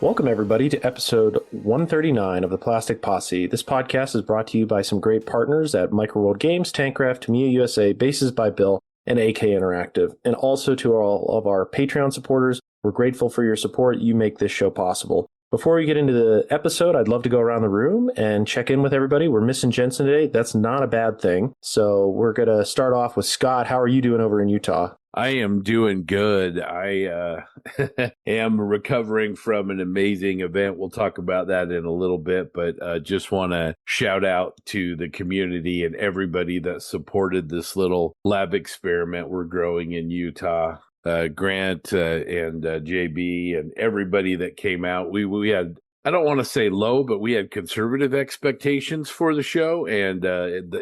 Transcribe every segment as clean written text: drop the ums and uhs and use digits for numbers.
Welcome, everybody, to episode 139 of the Plastic Posse. This podcast is brought to you by some great partners at Microworld Games, Tankcraft, Tamiya USA, Bases by Bill, and AK Interactive. And also to all of our Patreon supporters, we're grateful for your support. You make this show possible. Before we get into the episode, I'd love to go around the room and check in with everybody. We're missing Jensen today. That's not a bad thing. So we're going to start off with Scott. How are you doing over in Utah? I am doing good. I am recovering from an amazing event. We'll talk about that in a little bit, but just want to shout out to the community and everybody that supported this little lab experiment we're growing in Utah. Grant and JB and everybody that came out. We had, I don't want to say low, but we had conservative expectations for the show, and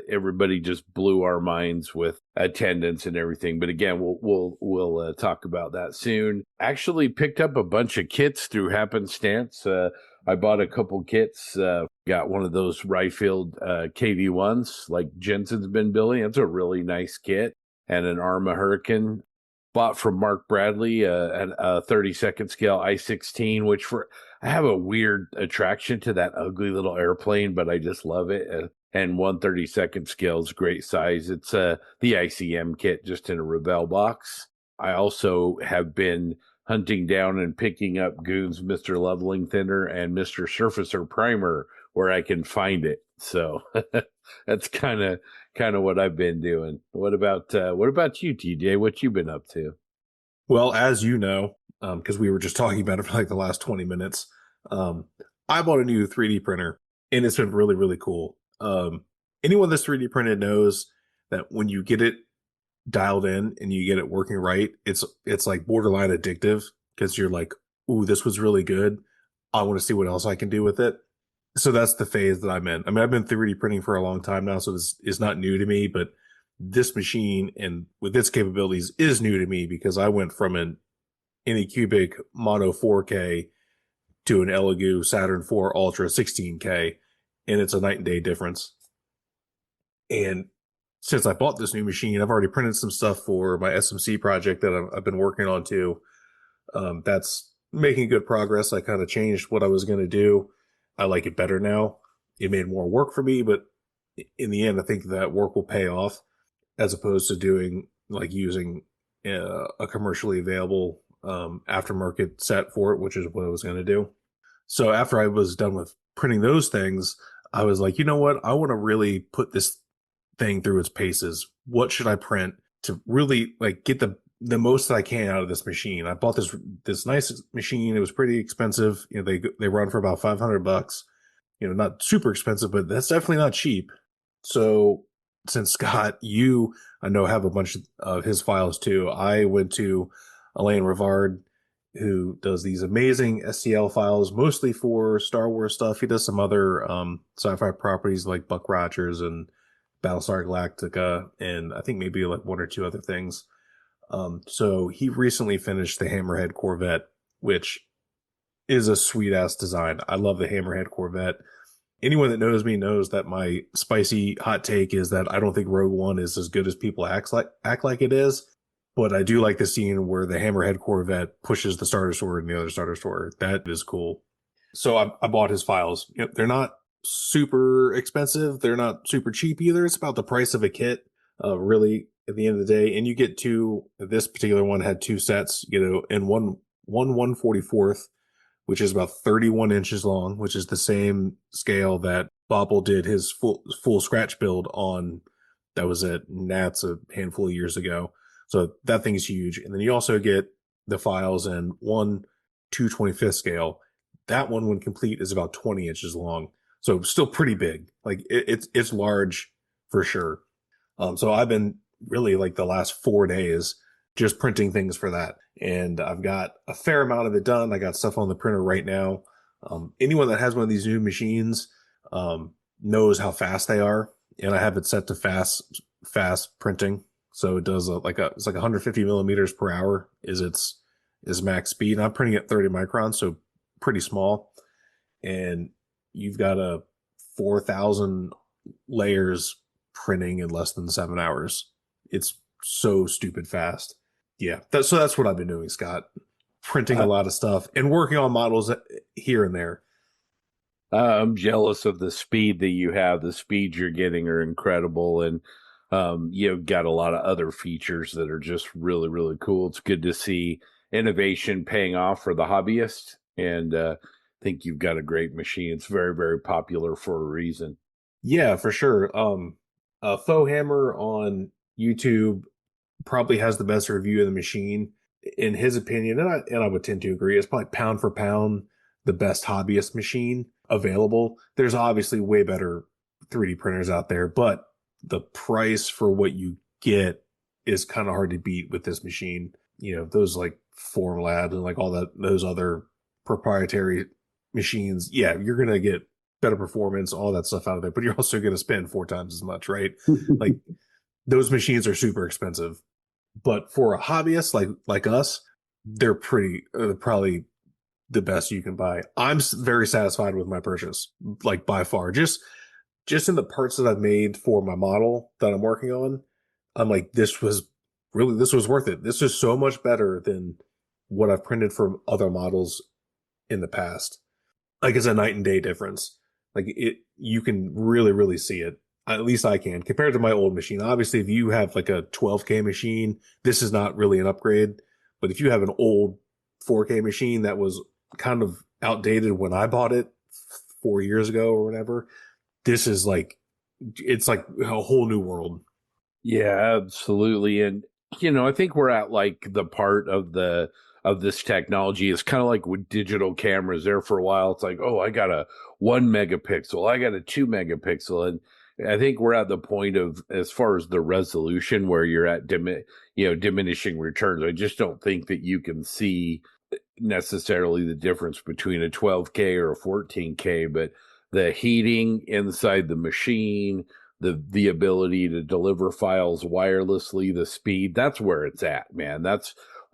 everybody just blew our minds with attendance and everything. But again, we'll talk about that soon. Actually picked up a bunch of kits through happenstance. I bought a couple kits. Got one of those Ryefield KV1s like Jensen's been building. It's a really nice kit, and an Arma Hurricane. Bought from Mark Bradley a 32nd scale I-16, which I have a weird attraction to that ugly little airplane, but I just love it. And 132nd scale is great size. It's the ICM kit just in a Revell box. I also have been hunting down and picking up Goon's Mr. Leveling Thinner and Mr. Surfacer Primer where I can find it. So that's kind of what I've been doing. What about you, TJ? What you been up to? Well, as you know, because we were just talking about it for like the last 20 minutes, I bought a new 3D printer, and it's been really, really cool. Anyone that's 3D printed knows that when you get it dialed in and you get it working right, it's like borderline addictive because you're like, ooh, this was really good. I want to see what else I can do with it. So that's the phase that I'm in. I mean, I've been 3D printing for a long time now, so it's not new to me, but this machine and with its capabilities is new to me because I went from an Anycubic Mono 4K to an Elegoo Saturn 4 Ultra 16K, and it's a night and day difference. And since I bought this new machine, I've already printed some stuff for my SMC project that I've been working on too. That's making good progress. I kind of changed what I was going to do. I like it better now. It made more work for me, but in the end, I think that work will pay off as opposed to using a commercially available aftermarket set for it, which is what I was going to do. So after I was done with printing those things, I was like, you know what? I want to really put this thing through its paces. What should I print to really get the most that I can out of this machine? I bought this nice machine. It was pretty expensive. You know, they run for about $500. You know, not super expensive, but that's definitely not cheap. So since Scott, I know have a bunch of his files too. I went to Elaine Rivard, who does these amazing STL files, mostly for Star Wars stuff. He does some other sci-fi properties like Buck Rogers and Battlestar Galactica, and I think maybe like one or two other things. So he recently finished the Hammerhead Corvette, which is a sweet ass design. I love the Hammerhead Corvette. Anyone that knows me knows that my spicy hot take is that I don't think Rogue One is as good as people act like it is. But I do like the scene where the Hammerhead Corvette pushes the Star Destroyer and the other Star Destroyer. That is cool. So I bought his files. You know, they're not super expensive. They're not super cheap either. It's about the price of a kit, really, at the end of the day. And you get this particular one had two sets, and one 1/44th, which is about 31 inches long, which is the same scale that Bobble did his full scratch build on. That was at Nats a handful of years ago. So that thing's huge. And then you also get the files in 1/225th scale. That one, when complete, is about 20 inches long. So still pretty big. Like it's large for sure. So I've been really the last 4 days just printing things for that. And I've got a fair amount of it done. I got stuff on the printer right now. Anyone that has one of these new machines knows how fast they are. And I have it set to fast printing. So it does it's like 150 millimeters per hour is max speed. And I'm printing at 30 microns, so pretty small. And you've got a 4,000 layers printing in less than 7 hours. It's so stupid fast. Yeah, that's what I've been doing, Scott. Printing a lot of stuff and working on models here and there. I'm jealous of the speed that you have. The speeds you're getting are incredible. And you've got a lot of other features that are just really, really cool. It's good to see innovation paying off for the hobbyist. And I think you've got a great machine. It's very, very popular for a reason. Yeah, for sure. Faux Hammer on YouTube probably has the best review of the machine in his opinion, and I would tend to agree. It's probably pound for pound the best hobbyist machine available. There's obviously way better 3D printers out there, but the price for what you get is kind of hard to beat with this machine. You know, those like Formlabs and like all those other proprietary machines. Yeah, you're gonna get better performance, all that stuff out of there, but you're also gonna spend 4 times as much, right? Like those machines are super expensive. But for a hobbyist like us, they're probably the best you can buy. I'm very satisfied with my purchase, like by far. Just in the parts that I've made for my model that I'm working on, I'm like, this was worth it. This is so much better than what I've printed from other models in the past. Like it's a night and day difference. Like you can really, really see it. At least I can compared to my old machine. Obviously, if you have like a 12K machine, this is not really an upgrade. But if you have an old 4K machine that was kind of outdated when I bought it 4 years ago or whatever, this is like, it's like a whole new world. Yeah, absolutely. And I think we're at like the part of this technology is kind of like with digital cameras. There for a while, it's like, oh, I got a 1 megapixel, I got a 2 megapixel, and I think we're at the point of, as far as the resolution, where you're at diminishing returns. I just don't think that you can see necessarily the difference between a 12K or a 14K, but the heating inside the machine, the ability to deliver files wirelessly, the speed, that's where it's at, man.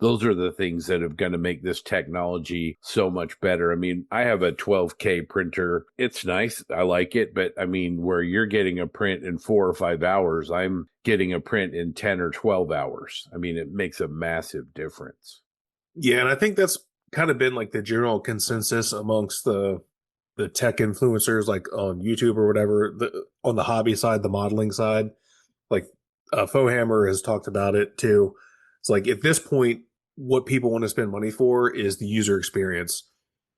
Those are the things that are going to make this technology so much better. I mean, I have a 12K printer. It's nice. I like it. But I mean, where you're getting a print in 4 or 5 hours, I'm getting a print in 10 or 12 hours. I mean, it makes a massive difference. Yeah, and I think that's kind of been like the general consensus amongst the tech influencers, like on YouTube or whatever, on the hobby side, the modeling side. Like Faux Hammer has talked about it too. It's like at this point, what people want to spend money for is the user experience.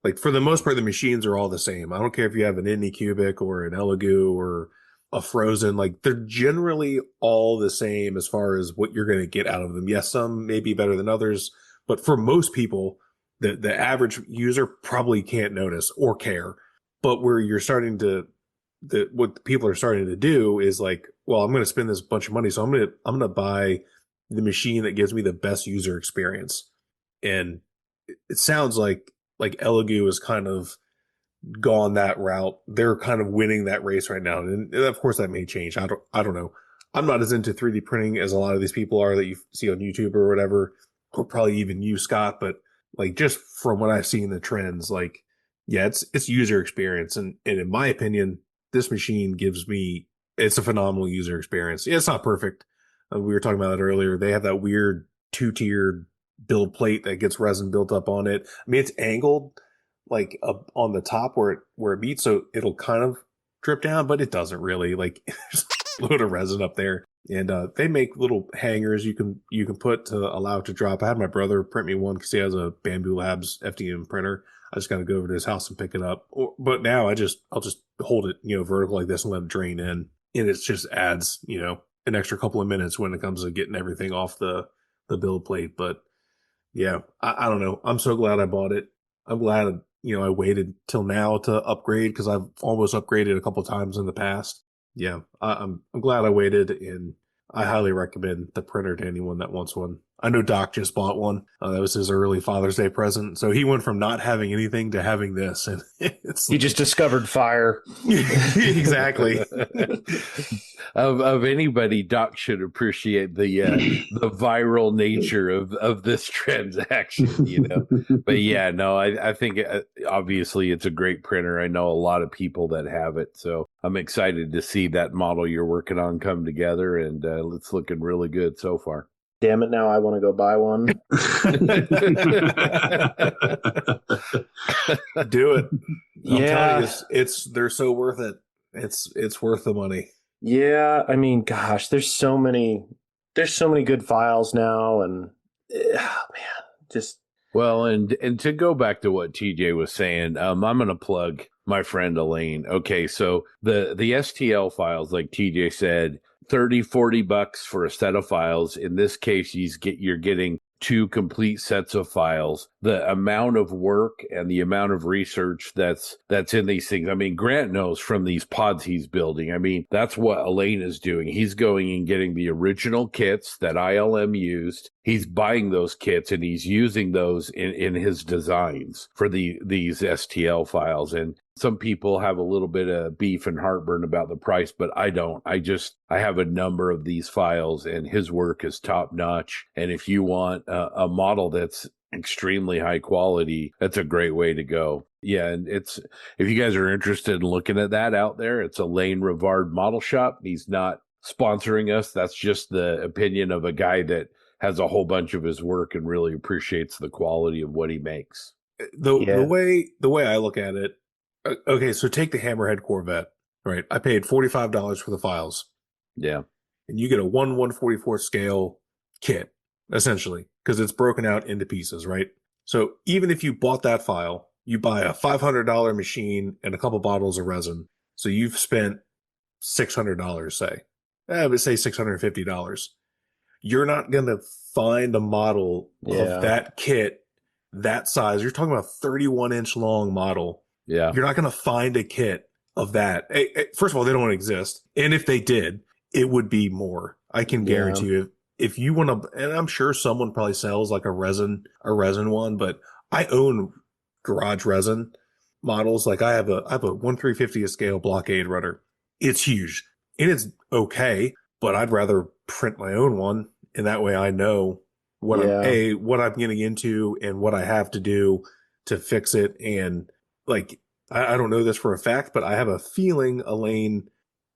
Like for the most part, the machines are all the same. I don't care if you have an Anycubic or an Elegoo or a Frozen. Like they're generally all the same as far as what you're going to get out of them. Yes, some may be better than others, but for most people, the average user probably can't notice or care. But where you're starting to, what people are starting to do is like, well, I'm going to spend this bunch of money, so I'm going to buy the machine that gives me the best user experience. And it sounds like Elegoo is kind of gone that route. They're kind of winning that race right now. And of course that may change. I don't know. I'm not as into 3D printing as a lot of these people are that you see on YouTube or whatever, or probably even you, Scott. But like, just from what I've seen the trends, like, yeah, it's user experience. And in my opinion, this machine it's a phenomenal user experience. Yeah, it's not perfect. We were talking about that earlier. They have that weird 2-tiered build plate that gets resin built up on it. I mean, it's angled like up on the top where it meets, so it'll kind of drip down, but it doesn't really. Like there's a load of resin up there. And they make little hangers you can put to allow it to drop. I had my brother print me one because he has a Bamboo Labs FDM printer. I just got to go over to his house and pick it up. But now I'll just hold it, vertical like this and let it drain in. And it just adds, an extra couple of minutes when it comes to getting everything off the build plate. But yeah, I don't know. I'm so glad I bought it. I'm glad, I waited till now to upgrade because I've almost upgraded a couple times in the past. Yeah, I'm glad I waited, and I highly recommend the printer to anyone that wants one. I know Doc just bought one. That was his early Father's Day present. So he went from not having anything to having this, and he just discovered fire. Exactly. Of anybody, Doc should appreciate the viral nature of this transaction, But yeah, no, I think obviously it's a great printer. I know a lot of people that have it, so I'm excited to see that model you're working on come together, and it's looking really good so far. Damn it! Now I want to go buy one. Do it. I'm telling you, Yeah, they're so worth it. It's worth the money. yeah. I mean, gosh, there's so many good files now, and man, just Well, and to go back to what TJ was saying, I'm going to plug my friend Elaine. Okay, so the STL files, like TJ said, 30-40 bucks for a set of files. In this case, you're getting two complete sets of files. The amount of work and the amount of research that's in these things. I mean, Grant knows from these pods he's building. I mean, that's what Elaine is doing. He's going and getting the original kits that ILM used. He's buying those kits and he's using those in his designs for these STL files. And some people have a little bit of beef and heartburn about the price, but I don't. I have a number of these files and his work is top notch. And if you want a model that's extremely high quality, that's a great way to go. Yeah, and if you guys are interested in looking at that out there, it's Elaine Rivard Model Shop. He's not sponsoring us. That's just the opinion of a guy that has a whole bunch of his work and really appreciates the quality of what he makes. The way I look at it, okay, so take the Hammerhead Corvette, right? I paid $45 for the files. Yeah. And you get a 1/144 scale kit, essentially, because it's broken out into pieces, right? So even if you bought that file, you buy a $500 machine and a couple bottles of resin. So you've spent $600, say. I would say $650. You're not going to find a model of that kit, that size. You're talking about a 31-inch long model. Yeah. You're not going to find a kit of that. First of all, they don't exist. And if they did, it would be more. I can guarantee you. If you want to, and I'm sure someone probably sells like a resin one, but I own garage resin models. Like I have a 1/350th scale blockade rudder. It's huge and it's okay, but I'd rather print my own one. And that way I know what I'm getting into and what I have to do to fix it. And like, I don't know this for a fact, but I have a feeling Elaine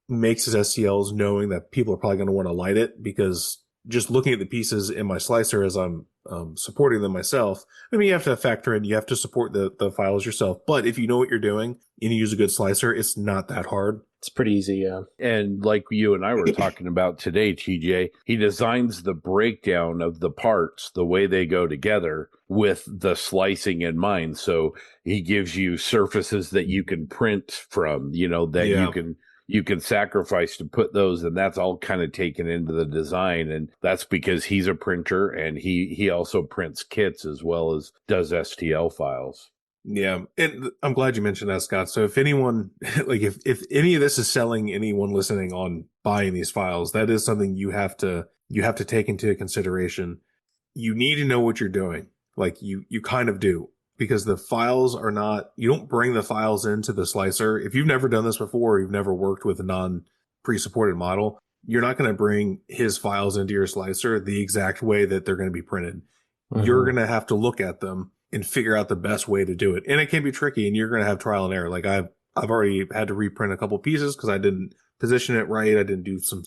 makes his STLs knowing that people are probably going to want to light it, because just looking at the pieces in my slicer as I'm supporting them myself, I mean, you have to factor in, you have to support the files yourself. But if you know what you're doing and you use a good slicer, it's not that hard. It's pretty easy, yeah. And like you and I were talking about today, TJ, he designs the breakdown of the parts, the way they go together with the slicing in mind. So he gives you surfaces that you can print from, you can sacrifice to put those, and that's all kind of taken into the design. And that's because he's a printer and he also prints kits as well as does STL files. Yeah. And I'm glad you mentioned that, Scott. So if anyone, like if any of this is selling anyone listening on buying these files, that is something you have to take into consideration. You need to know what you're doing. Like you kind of do, because the files are not, you don't bring the files into the slicer. If you've never done this before, or you've never worked with a non-pre-supported model, you're not going to bring his files into your slicer the exact way that they're going to be printed. Mm-hmm. You're going to have to look at them and figure out the best way to do it. And it can be tricky, and you're going to have trial and error. Like I've already had to reprint a couple pieces because I didn't position it right. I didn't do some,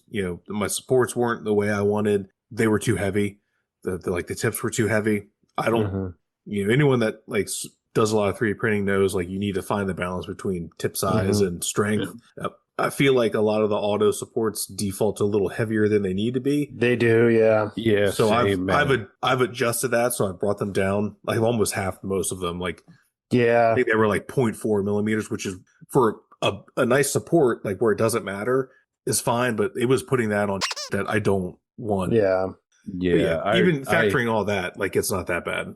my supports weren't the way I wanted. They were too heavy. The tips were too heavy. I don't, anyone that like does a lot of 3D printing knows like you need to find the balance between tip size and strength. Yeah. I feel like a lot of the auto supports default a little heavier than they need to be. They do, yeah. Yeah. So I've adjusted that. So I brought them down. Like almost half most of them. Like, I think they were like 0.4 millimeters, which is for a nice support, like where it doesn't matter, is fine. But it was putting that on that I don't want. Yeah. Yeah. Even factoring all that, like it's not that bad.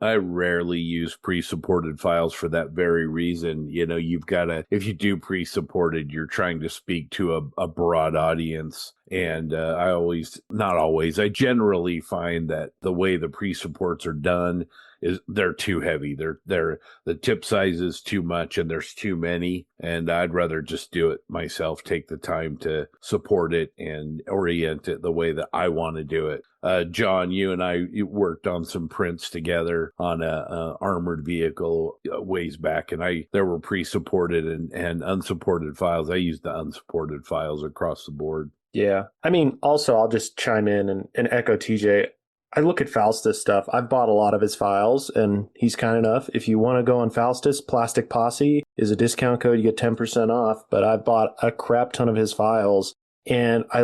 I rarely use pre-supported files for that very reason. You've got to, if you do pre-supported, you're trying to speak to a broad audience. And I generally find that the way the pre-supports are done is they're too heavy. The tip size is too much and there's too many. And I'd rather just do it myself, take the time to support it and orient it the way that I want to do it. John, you and I worked on some prints together on a armored vehicle ways back, and there were pre-supported and unsupported files. I used the unsupported files across the board. Yeah. I mean, also, I'll just chime in and echo TJ. I look at Faustus stuff. I've bought a lot of his files, and he's kind enough. If you want to go on Faustus, Plastic Posse is a discount code. You get 10% off. But I've bought a crap ton of his files. And I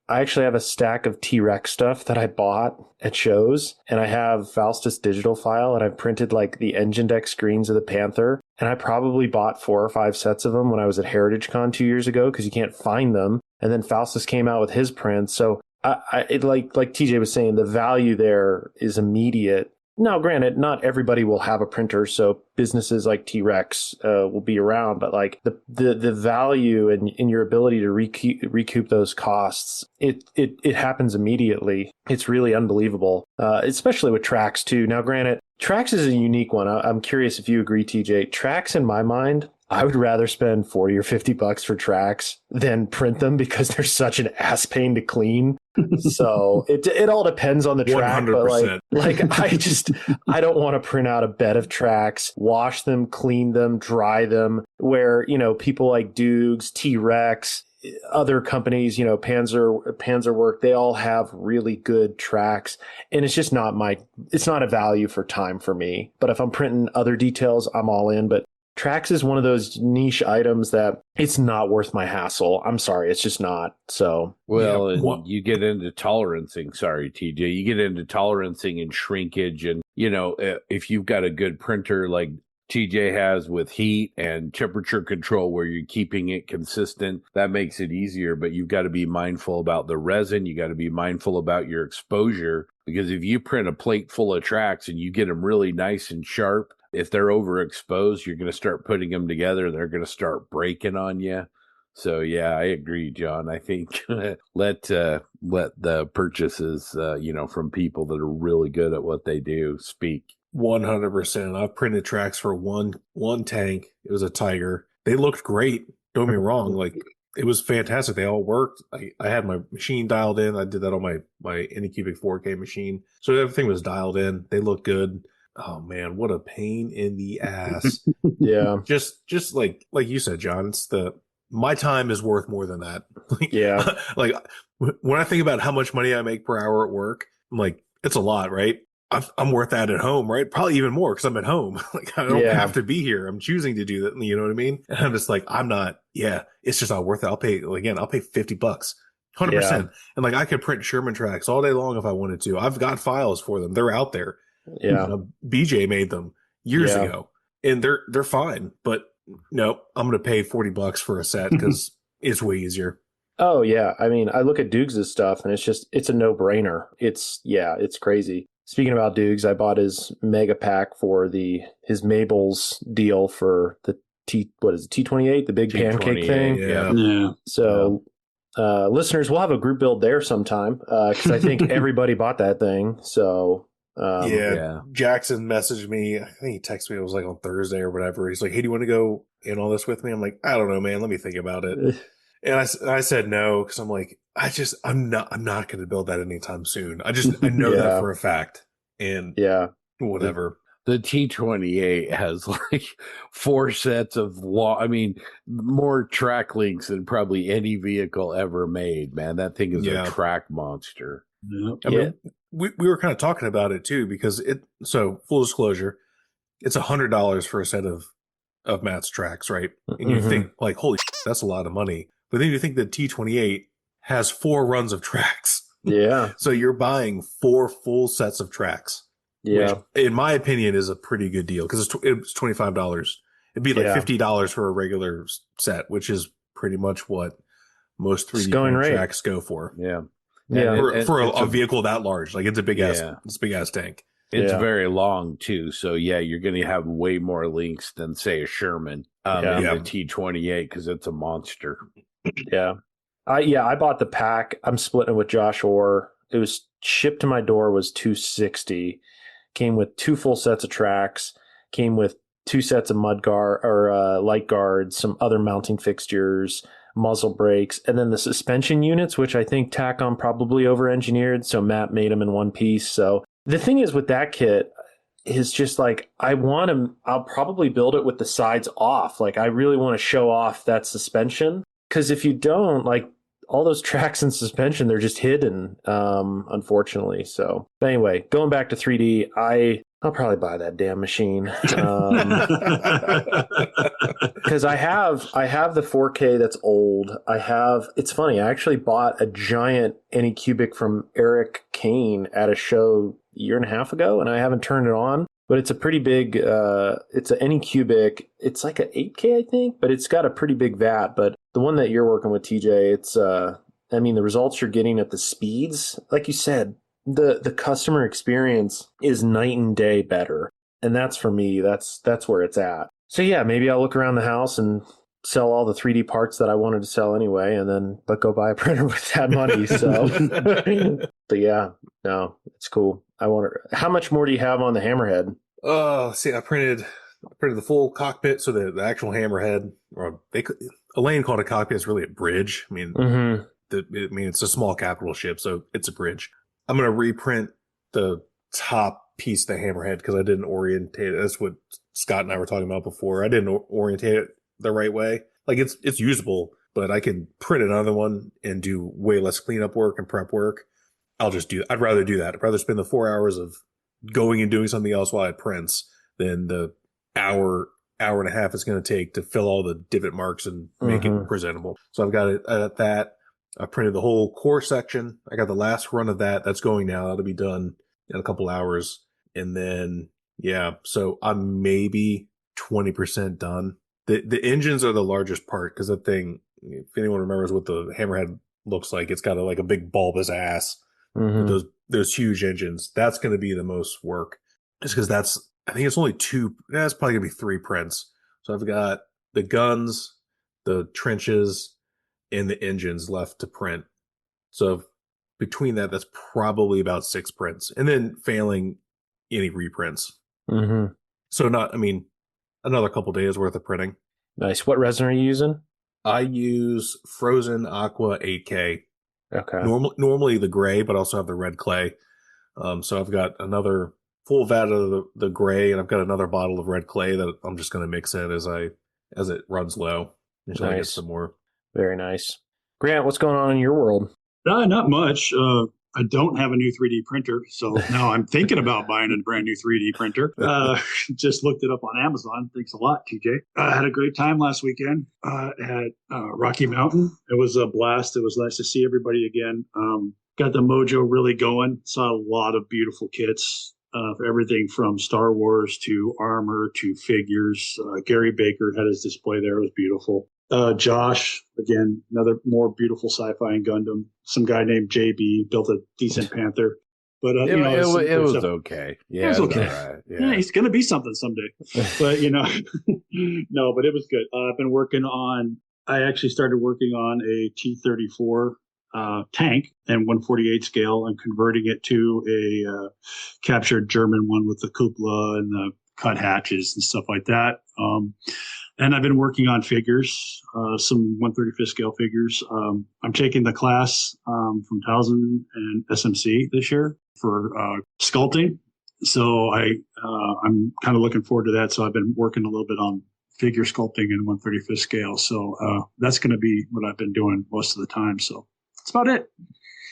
actually have a stack of T-Rex stuff that I bought at shows. And I have Faustus digital file, and I've printed like the engine deck screens of the Panther. And I probably bought 4 or 5 sets of them when I was at Heritage Con 2 years ago because you can't find them. And then Faustus came out with his prints. So like TJ was saying, the value there is immediate. Now, granted, not everybody will have a printer, so businesses like T-Rex will be around. But like the value in your ability to recoup those costs, it happens immediately. It's really unbelievable, especially with Trax too. Now, granted, Trax is a unique one. I'm curious if you agree, TJ. Trax, in my mind, I would rather spend $40 or $50 for Trax than print them because they're such an ass pain to clean. So it all depends on the track, 100%. but I don't want to print out a bed of tracks, wash them, clean them, dry them, where, people like Dukes, T-Rex, other companies, Panzer Work, they all have really good tracks, and it's just it's not a value for time for me. But if I'm printing other details, I'm all in. But Trax is one of those niche items that it's not worth my hassle. I'm sorry, it's just not. So, well, yeah. And you get into tolerancing. Sorry, TJ. You get into tolerancing and shrinkage, and if you've got a good printer like TJ has with heat and temperature control, where you're keeping it consistent, that makes it easier. But you've got to be mindful about the resin. You got to be mindful about your exposure, because if you print a plate full of tracks and you get them really nice and sharp, if they're overexposed, you're going to start putting them together. They're going to start breaking on you. So, yeah, I agree, John. I think let the purchases, from people that are really good at what they do speak. 100%. I've printed tracks for one tank. It was a Tiger. They looked great. Don't get me wrong. Like, it was fantastic. They all worked. I had my machine dialed in. I did that on my Anycubic 4K machine. So everything was dialed in. They looked good. Oh man, what a pain in the ass. Yeah. Just like you said, John, it's my time is worth more than that. Yeah. Like when I think about how much money I make per hour at work, I'm like, it's a lot, right? I'm worth that at home, right? Probably even more because I'm at home. Like, I don't have to be here. I'm choosing to do that. You know what I mean? And I'm just like, it's just not worth it. I'll pay $50, 100%. And like, I could print Sherman tracks all day long if I wanted to. I've got files for them. They're out there. Yeah. BJ made them years ago, and they're fine. But no, I'm going to pay $40 for a set because it's way easier. Oh yeah. I mean, I look at Dukes' stuff and it's a no brainer. It's crazy. Speaking about Dukes, I bought his mega pack for his Mabel's deal for the T28, the big pancake thing. Yeah. So, listeners, we'll have a group build there sometime because I think everybody bought that thing. So, Jackson messaged me. I think he texted me. It was like on Thursday or whatever. He's like, "Hey, do you want to go in all this with me?" I'm like, "I don't know, man. Let me think about it." And I said no because I'm like, I'm not going to build that anytime soon. I know that for a fact. And whatever. The T28 has like 4 sets of more track links than probably any vehicle ever made, man. That thing is a track monster. I mean, we were kind of talking about it too, because so full disclosure, it's $100 for a set of Matt's tracks, right? And you think like, holy shit, that's a lot of money. But then you think the T28 has 4 runs of tracks. Yeah. So you're buying 4 full sets of tracks. Yeah. Which, in my opinion, is a pretty good deal because it's $25. It'd be like $50 for a regular set, which is pretty much what most 3D tracks go for. Yeah. Yeah. For a vehicle that large. Like, it's a big ass tank. It's very long too. So you're going to have way more links than say a Sherman in the T28 because it's a monster. Yeah. I bought the pack. I'm splitting it with Josh Orr. It was shipped to my door was $260. Came with 2 full sets of tracks. Came with 2 sets of mud guard or light guards, some other mounting fixtures, muzzle brakes, and then the suspension units, which I think Tacom probably over-engineered. So Matt made them in one piece. So the thing is with that kit is just like, I'll probably build it with the sides off. Like, I really want to show off that suspension. Because if you don't, like, all those tracks and suspension, they're just hidden, unfortunately. So but anyway, going back to 3D, I'll probably buy that damn machine. Because I have the 4K that's old. It's funny, I actually bought a giant Anycubic from Eric Kane at a show a year and a half ago, and I haven't turned it on. But it's a pretty big, it's an Anycubic. It's like an 8K, I think, but it's got a pretty big VAT. But the one that you're working with, TJ, it's, the results you're getting at the speeds, like you said, the customer experience is night and day better. And that's for me, that's where it's at. So yeah, maybe I'll look around the house and sell all the 3D parts that I wanted to sell anyway, but go buy a printer with that money. So, but yeah, no, it's cool. How much more do you have on the Hammerhead? See, I printed the full cockpit, so the actual Hammerhead, or Elaine called it a cockpit. It's really a bridge. I mean, it's a small capital ship, so it's a bridge. I'm going to reprint the top piece of the Hammerhead because I didn't orientate it. That's what Scott and I were talking about before. I didn't orientate it the right way. Like it's usable, but I can print another one and do way less cleanup work and prep work. I'd rather do that. I'd rather spend the 4 hours of going and doing something else while it prints than the hour and a half it's going to take to fill all the divot marks and make it presentable. So I've got it at that. I printed the whole core section. I got the last run of that. That's going now. That'll be done in a couple hours. And then, yeah, so I'm maybe 20% done. The engines are the largest part because that thing, if anyone remembers what the Hammerhead looks like, it's got a big bulbous ass with those huge engines. That's going to be the most work just because I think it's only that's probably going to be 3 prints. So I've got the guns, the trenches, and the engines left to print. So between that's probably about 6 prints, and then failing any reprints. So another couple days worth of printing. Nice. What resin are you using? I use Frozen Aqua 8K. Okay. Normally the gray, but also have the red clay. So I've got another full vat of the gray, and I've got another bottle of red clay that I'm just going to mix in as it runs low until I get some more. Very nice. Grant, what's going on in your world? Not much. I don't have a new 3D printer, so now I'm thinking about buying a brand new 3D printer. Just looked it up on Amazon. Thanks a lot, TJ. I had a great time last weekend at Rocky Mountain. It was a blast. It was nice to see everybody again. Got the mojo really going. Saw a lot of beautiful kits. Everything from Star Wars to armor to figures. Gary Baker had his display there. It was beautiful. Josh, again, another more beautiful sci-fi and Gundam. Some guy named JB built a decent Panther. But it was okay. Yeah, it was okay. Right. Yeah, he's going to be something someday. But, no, but it was good. I've been I actually started working on a T-34 tank and 1/48 scale and converting it to a captured German one with the cupola and the cut hatches and stuff like that. And I've been working on figures, some 1/35 scale figures. I'm taking the class from Towson and SMC this year for sculpting. So I'm kind of looking forward to that. So I've been working a little bit on figure sculpting in 1/35 scale. So that's going to be what I've been doing most of the time. So that's about it.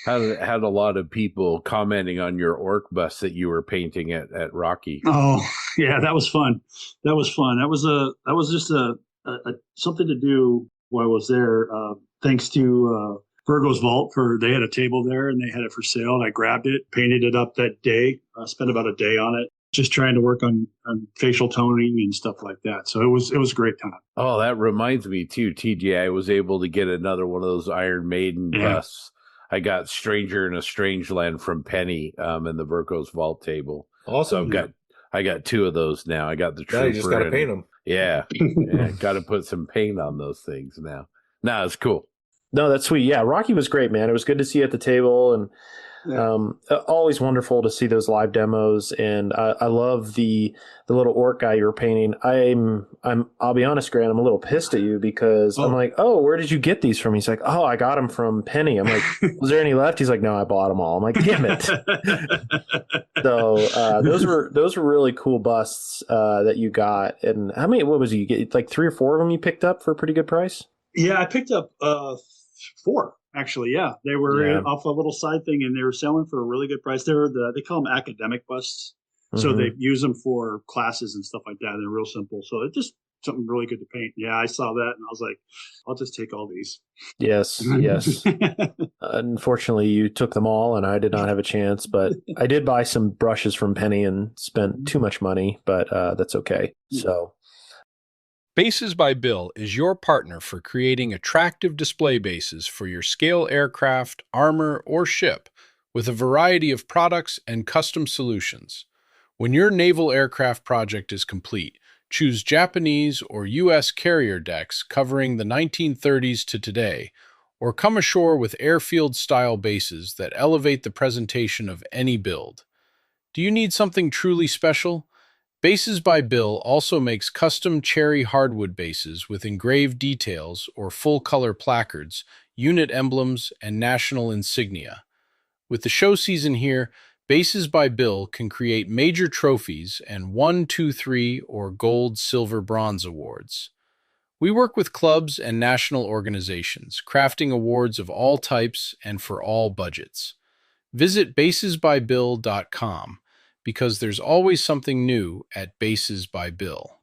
Had a lot of people commenting on your orc bus that you were painting at Rocky. Oh yeah, that was fun. That was just a something to do while I was there. Thanks to Virgo's Vault they had a table there and they had it for sale. And I grabbed it, painted it up that day. Spent about a day on it, just trying to work on facial toning and stuff like that. So it was a great time. Oh, that reminds me too, TJ. I was able to get another one of those Iron Maiden busts. I got Stranger in a Strange Land from Penny in the Virgo's Vault table. Awesome. So I got 2 of those now. I got the Trooper. You just got to paint them. Yeah. Got to put some paint on those things now. No, it's cool. No, that's sweet. Yeah, Rocky was great, man. It was good to see you at the table, and always wonderful to see those live demos. And I love the little orc guy you were painting. I'll be honest, Grant, I'm a little pissed at you because I'm like, oh, where did you get these from? He's like, oh, I got them from Penny. I'm like, was there any left? He's like, no, I bought them all. I'm like, damn it. So those were really cool busts that you got. And what was it? You get like 3 or 4 of them you picked up for a pretty good price? Yeah, I picked up 4. Actually, yeah, they were Yeah. off a little side thing, and they were selling for a really good price. They call them academic busts, so Mm-hmm. they use them for classes and stuff like that. They're real simple, so it's just something really good to paint. Yeah, I saw that, and I was like, I'll just take all these. Yes, yes. Unfortunately, you took them all, and I did not have a chance. But I did buy some brushes from Penny and spent too much money, but that's okay. So, Bases by Bill is your partner for creating attractive display bases for your scale aircraft, armor, or ship with a variety of products and custom solutions. When your naval aircraft project is complete, choose Japanese or U.S. carrier decks covering the 1930s to today, or come ashore with airfield-style bases that elevate the presentation of any build. Do you need something truly special? Bases by Bill also makes custom cherry hardwood bases with engraved details or full-color placards, unit emblems, and national insignia. With the show season here, Bases by Bill can create major trophies and 1, 2, 3, or gold, silver, bronze awards. We work with clubs and national organizations, crafting awards of all types and for all budgets. Visit basesbybill.com because there's always something new at Bases by Bill.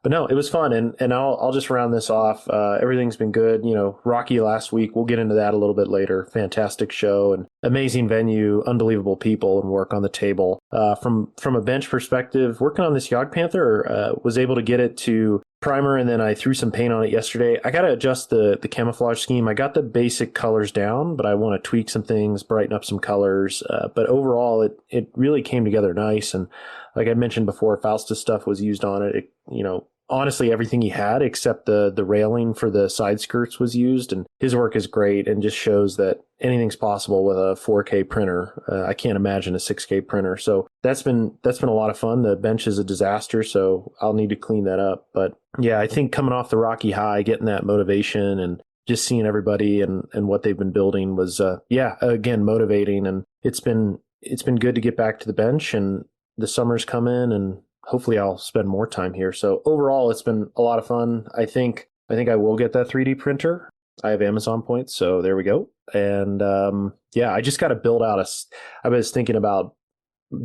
but no, it was fun, and I'll just round this off. Everything's been good. You know, Rocky last week. We'll get into that a little bit later. Fantastic show and amazing venue, unbelievable people and work on the table. From a bench perspective, working on this Yog Panther, was able to get it to primer, and then I threw some paint on it yesterday. I got to adjust the camouflage scheme. I got the basic colors down, but I want to tweak some things, brighten up some colors. But overall, it really came together nice. And like I mentioned before, Faustus stuff was used on it. Honestly, everything he had except the railing for the side skirts was used, and his work is great and just shows that anything's possible with a 4K printer. I can't imagine a 6K printer. So that's been a lot of fun. The bench is a disaster, so I'll need to clean that up. But yeah, I think coming off the Rocky high, getting that motivation and just seeing everybody and what they've been building was again motivating, and it's been good to get back to the bench, and the summer's coming, and hopefully I'll spend more time here. So overall, it's been a lot of fun. I think I will get that 3D printer. I have Amazon points, so there we go. And I just got to build out I was thinking about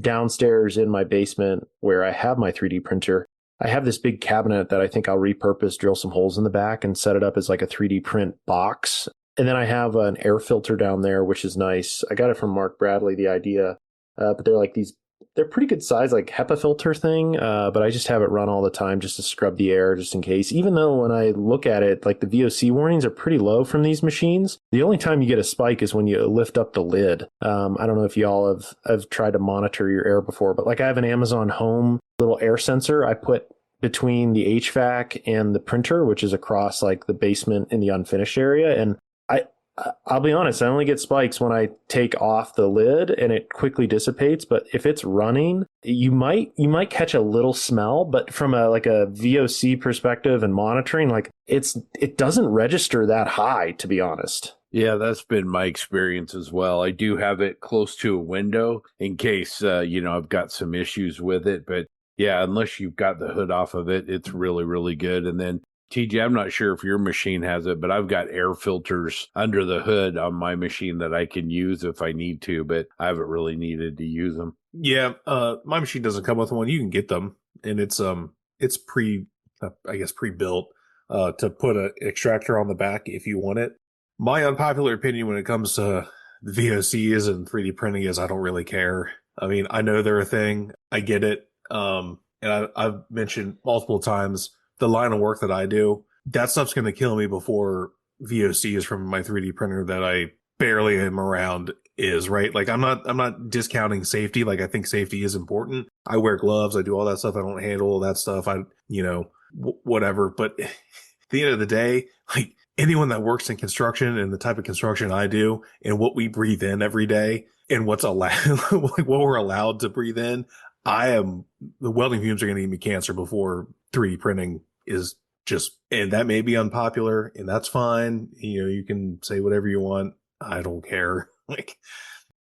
downstairs in my basement where I have my 3D printer. I have this big cabinet that I think I'll repurpose, drill some holes in the back and set it up as like a 3D print box. And then I have an air filter down there, which is nice. I got it from Mark Bradley, the idea. But they're pretty good size, like HEPA filter thing, but I just have it run all the time just to scrub the air just in case. Even though when I look at it, like the VOC warnings are pretty low from these machines. The only time you get a spike is when you lift up the lid. I don't know if y'all have tried to monitor your air before, but like I have an Amazon Home little air sensor I put between the HVAC and the printer, which is across like the basement in the unfinished area. And I'll be honest, I only get spikes when I take off the lid and it quickly dissipates. But if it's running, you might catch a little smell. But from a VOC perspective and monitoring, like it doesn't register that high, to be honest. Yeah, that's been my experience as well. I do have it close to a window in case, I've got some issues with it. But yeah, unless you've got the hood off of it, it's really, really good. And then TJ, I'm not sure if your machine has it, but I've got air filters under the hood on my machine that I can use if I need to, but I haven't really needed to use them. Yeah, my machine doesn't come with one. You can get them, and it's pre-built to put an extractor on the back if you want it. My unpopular opinion when it comes to VOCs and 3D printing is I don't really care. I mean, I know they're a thing. I get it. And I've mentioned multiple times the line of work that I do, that stuff's going to kill me before VOCs from my 3D printer that I barely am around is, right? Like I'm not discounting safety. Like I think safety is important. I wear gloves. I do all that stuff. I don't handle all that stuff. Whatever. But at the end of the day, like anyone that works in construction and the type of construction I do and what we breathe in every day and what's allowed, like what we're allowed to breathe in, the welding fumes are going to give me cancer before 3D printing is just, and that may be unpopular and that's fine. You can say whatever you want. I don't care. Like,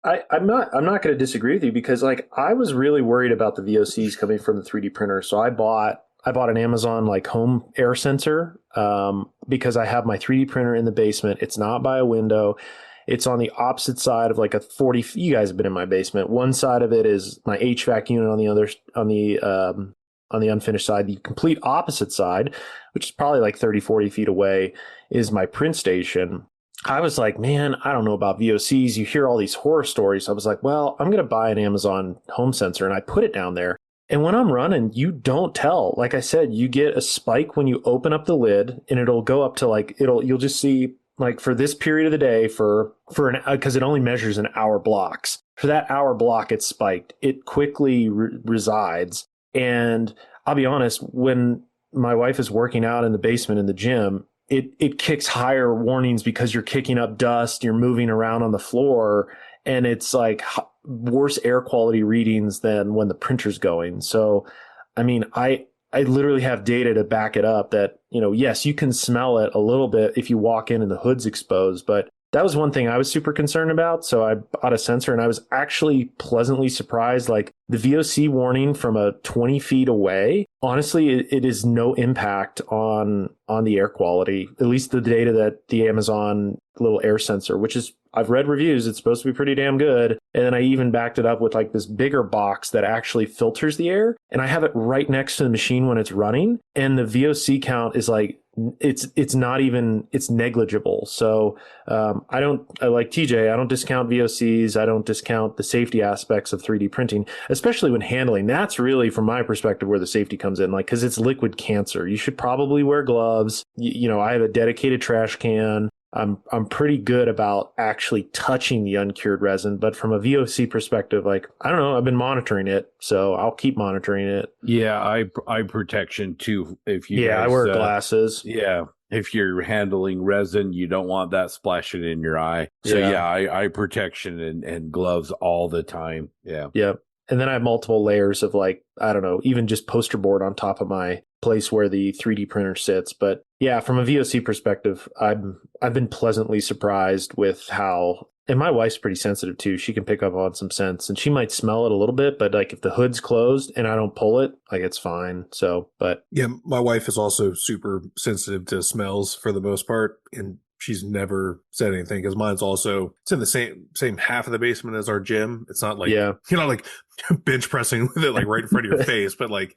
I'm not going to disagree with you because like I was really worried about the VOCs coming from the 3D printer. So I I bought an Amazon like home air sensor because I have my 3D printer in the basement. It's not by a window. It's on the opposite side of like a 40. You guys have been in my basement. One side of it is my HVAC unit. On the other, on the unfinished side, the complete opposite side, which is probably like 30, 40 feet away, is my print station. I was like, man, I don't know about VOCs. You hear all these horror stories. I was like, well, I'm going to buy an Amazon home sensor, and I put it down there. And when I'm running, you don't tell. Like I said, you get a spike when you open up the lid, and it'll go up to like, you'll just see like for this period of the day because it only measures in hour blocks. For that hour block, it's spiked. It quickly resides. And I'll be honest, when my wife is working out in the basement in the gym, it kicks higher warnings because you're kicking up dust, you're moving around on the floor, and it's like worse air quality readings than when the printer's going. So, I mean, I literally have data to back it up that, yes, you can smell it a little bit if you walk in and the hood's exposed, but that was one thing I was super concerned about. So I bought a sensor, and I was actually pleasantly surprised. Like the VOC warning from a 20 feet away, honestly, it is no impact on the air quality, at least the data that the Amazon little air sensor, which is, I've read reviews, it's supposed to be pretty damn good. And then I even backed it up with like this bigger box that actually filters the air. And I have it right next to the machine when it's running. And the VOC count is like, it's not even, it's negligible. So I like TJ, I don't discount VOCs. I don't discount the safety aspects of 3D printing, especially when handling. That's really, from my perspective, where the safety comes in, like, because it's liquid cancer. You should probably wear gloves. I have a dedicated trash can. I'm pretty good about actually touching the uncured resin, but from a VOC perspective, like, I don't know, I've been monitoring it, so I'll keep monitoring it. Yeah, eye protection too. If you I wear glasses. Yeah, if you're handling resin, you don't want that splashing in your eye. So eye protection and gloves all the time. Yeah. Yep. And then I have multiple layers of, like, I don't know, even just poster board on top of my place where the 3D printer sits. But yeah, from a VOC perspective, I've been pleasantly surprised with how, and my wife's pretty sensitive too. She can pick up on some scents, and she might smell it a little bit, but like if the hood's closed and I don't pull it, like, it's fine. So, but yeah, my wife is also super sensitive to smells for the most part, and she's never said anything because mine's also, it's in the same half of the basement as our gym. It's not like, you're not like bench pressing with it like right in front of your face, but like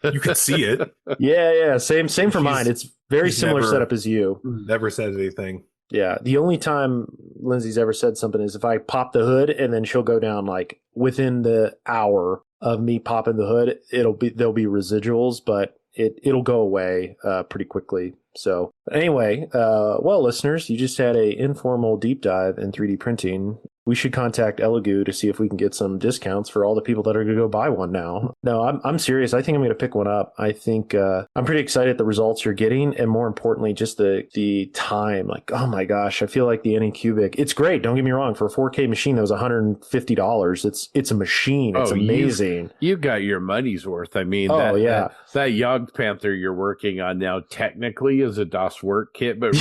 you can see it. Yeah. Same for mine. It's very similar setup as you. Never said anything. Yeah. The only time Lindsay's ever said something is if I pop the hood, and then she'll go down like within the hour of me popping the hood, there'll be residuals, but it'll go away pretty quickly. So anyway, well, listeners, you just had a informal deep dive in 3D printing. We should contact Elegoo to see if we can get some discounts for all the people that are going to go buy one now. No, I'm serious. I think I'm going to pick one up. I think I'm pretty excited at the results you're getting, and more importantly, just the time. Like, oh my gosh, I feel like the Anycubic. It's great. Don't get me wrong. For a 4K machine that was $150, it's a machine. It's amazing. You got your money's worth. I mean, that Jagd Panther you're working on now technically is a Das Work kit, but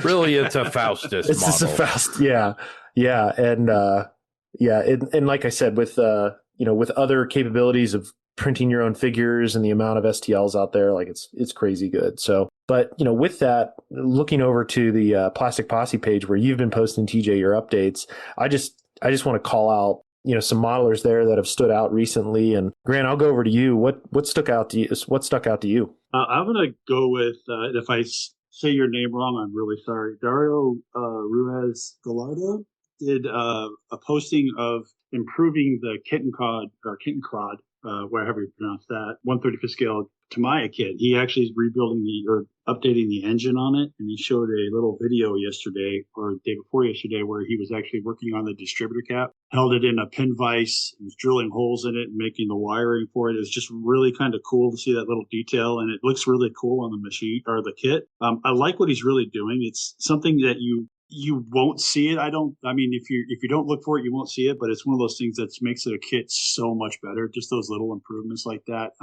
really it's a Faustus model. It's a Faust, yeah, and and like I said, with with other capabilities of printing your own figures and the amount of STLs out there, like it's crazy good. So, but with that, looking over to the Plastic Posse page where you've been posting, TJ, your updates, I just want to call out some modelers there that have stood out recently. And Grant, I'll go over to you. What stuck out to you? I'm going to go with, if I say your name wrong, I'm really sorry. Dario Ruiz Gallardo did a posting of improving the kitten crod, wherever you pronounce that, 1/35th scale Tamiya kit. He actually is updating the engine on it, and he showed a little video yesterday or the day before yesterday where he was actually working on the distributor cap, held it in a pin vise, and was drilling holes in it and making the wiring for it. It was just really kind of cool to see that little detail, and it looks really cool on the machine or the kit. I like what he's really doing. It's something that you won't see it. If you don't look for it, you won't see it, but it's one of those things that makes it a kit so much better. Just those little improvements like that.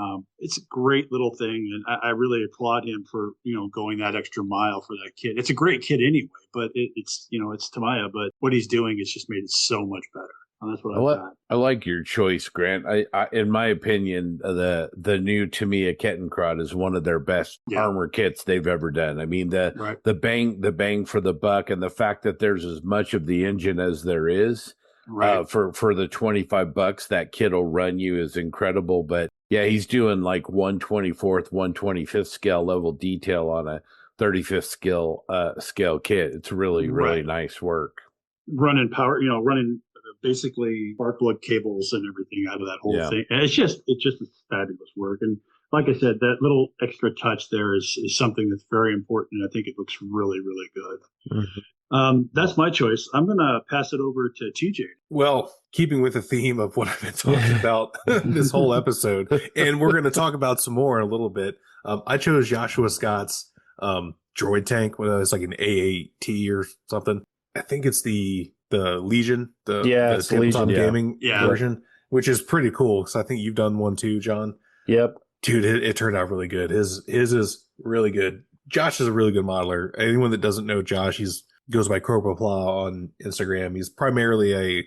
It's a great little thing. And I really applaud him for, going that extra mile for that kit. It's a great kit anyway, but it's Tamiya, but what he's doing has just made it so much better. That's what I've got. I like your choice, Grant. I in my opinion, the new Tamiya Kettenkrot is one of their best armor kits they've ever done. I mean, the bang for the buck, and the fact that there's as much of the engine as there is. For the $25 that kit will run you is incredible. But yeah, he's doing like 1/24th, 1/25th scale level detail on a 35th scale kit. It's really nice work. Running power, running basically spark plug cables and everything out of that whole thing. And it's just fabulous work. And like I said, that little extra touch there is something that's very important. I think it looks really, really good. Mm-hmm. That's my choice. I'm going to pass it over to TJ. Well, keeping with the theme of what I've been talking about this whole episode, and we're going to talk about some more in a little bit. I chose Joshua Scott's droid tank. It's like an AAT or something. I think it's the Legion, the tabletop gaming version, which is pretty cool. So I think you've done one too, John. Yep. Dude, it turned out really good. His is really good. Josh is a really good modeler. Anyone that doesn't know Josh, he's goes by Cropopla on Instagram. He's primarily a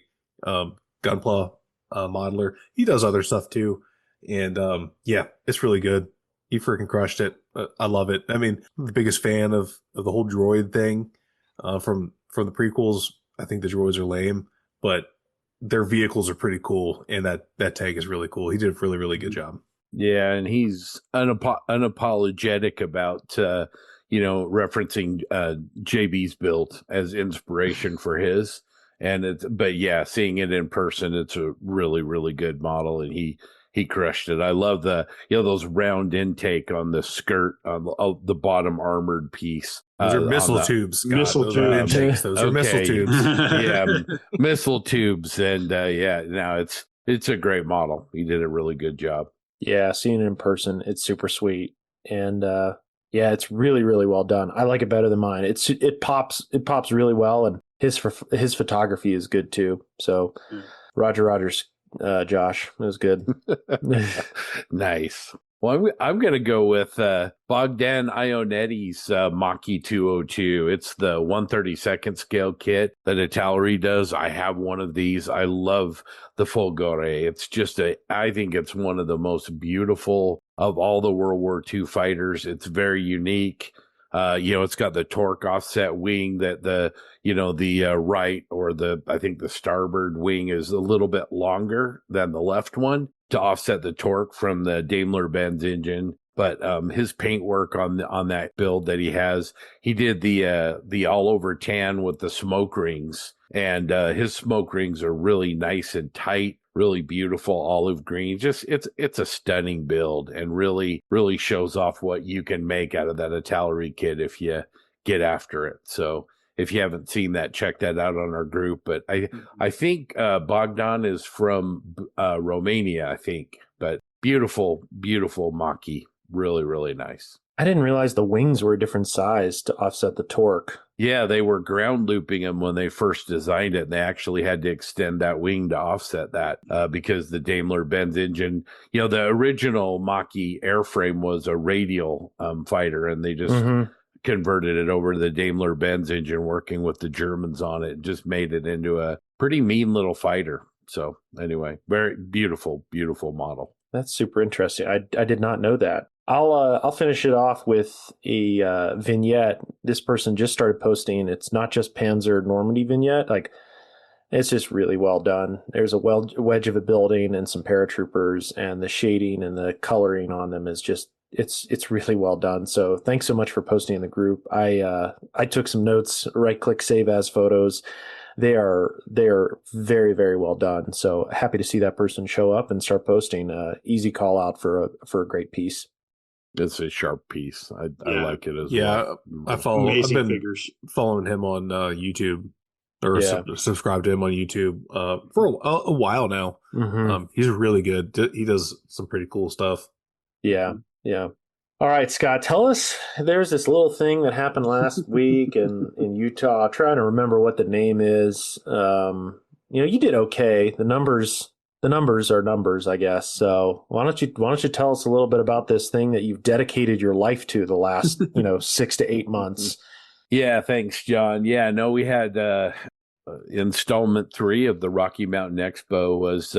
Gunpla modeler. He does other stuff too. And it's really good. He freaking crushed it. I love it. I mean, I'm the biggest fan of the whole droid thing from the prequels. I think the droids are lame, but their vehicles are pretty cool. And that tank is really cool. He did a really, really good job. Yeah, and he's unapologetic about referencing JB's build as inspiration for his. And seeing it in person, it's a really, really good model, and he crushed it. I love those round intake on the skirt on the bottom armored piece. Those are missile tubes. Scott. Missile tubes. Those are missile tubes. Yeah, missile tubes, and it's a great model. He did a really good job. Yeah, seeing it in person, it's super sweet, and it's really, really well done. I like it better than mine. It pops really well, and his photography is good too. So, Rogers, Josh, it was good. Nice. Well, I'm going to go with Bogdan Ionetti's Mach-E 202. It's the 1/32nd scale kit that Italeri does. I have one of these. I love the Folgore. It's just I think it's one of the most beautiful of all the World War II fighters. It's very unique. It's got the torque offset wing that the right, or I think the starboard wing is a little bit longer than the left one to offset the torque from the Daimler-Benz engine. But his paintwork on that build that he did the all over tan with the smoke rings, and his smoke rings are really nice and tight, really beautiful olive green. Just it's a stunning build, and really, really shows off what you can make out of that Italeri kit if you get after it. So if you haven't seen that, check that out on our group. But I think Bogdan is from Romania, I think. But beautiful, beautiful Mach-E. Really, really nice. I didn't realize the wings were a different size to offset the torque. Yeah, they were ground looping them when they first designed it. And they actually had to extend that wing to offset that because the Daimler-Benz engine, the original Mach-E airframe was a radial fighter, and they just converted it over to the Daimler-Benz engine, working with the Germans on it, and just made it into a pretty mean little fighter. So anyway, very beautiful, beautiful model. That's super interesting. I did not know that. I'll finish it off with a vignette. This person just started posting. It's not just Panzer Normandy vignette. Like, it's just really well done. There's a wedge of a building and some paratroopers, and the shading and the coloring on them is just it's really well done. So thanks so much for posting in the group. I took some notes. Right click, save as photos. They are very, very well done. So happy to see that person show up and start posting. Easy call out for a great piece. It's a sharp piece. I like it as well. Yeah, I've been figures. Following him on YouTube, or subscribed to him on YouTube for a while now. Mm-hmm. He's really good. He does some pretty cool stuff. Yeah. All right, Scott, tell us, there's this little thing that happened last week in Utah. I'm trying to remember what the name is. You did okay. The numbers are numbers, I guess. So why don't you tell us a little bit about this thing that you've dedicated your life to the last 6 to 8 months? Yeah, thanks, John. Yeah, no, we had installment 3 of the Rocky Mountain Expo was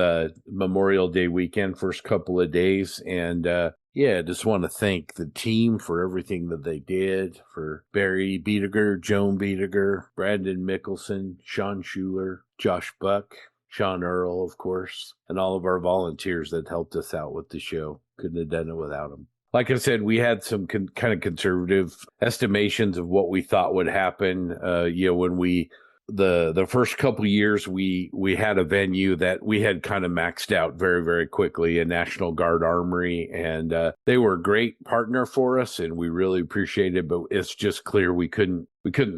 Memorial Day weekend, first couple of days. And yeah, just want to thank the team for everything that they did, for Barry Biediger, Joan Biediger, Brandon Mickelson, Sean Schuler, Josh Buck, Sean Earl, of course, and all of our volunteers that helped us out with the show. Couldn't have done it without them. Like I said, we had some kind of conservative estimations of what we thought would happen. When the first couple of years, we had a venue that we had kind of maxed out very, very quickly, a National Guard Armory, and they were a great partner for us, and we really appreciated it. But it's just clear we couldn't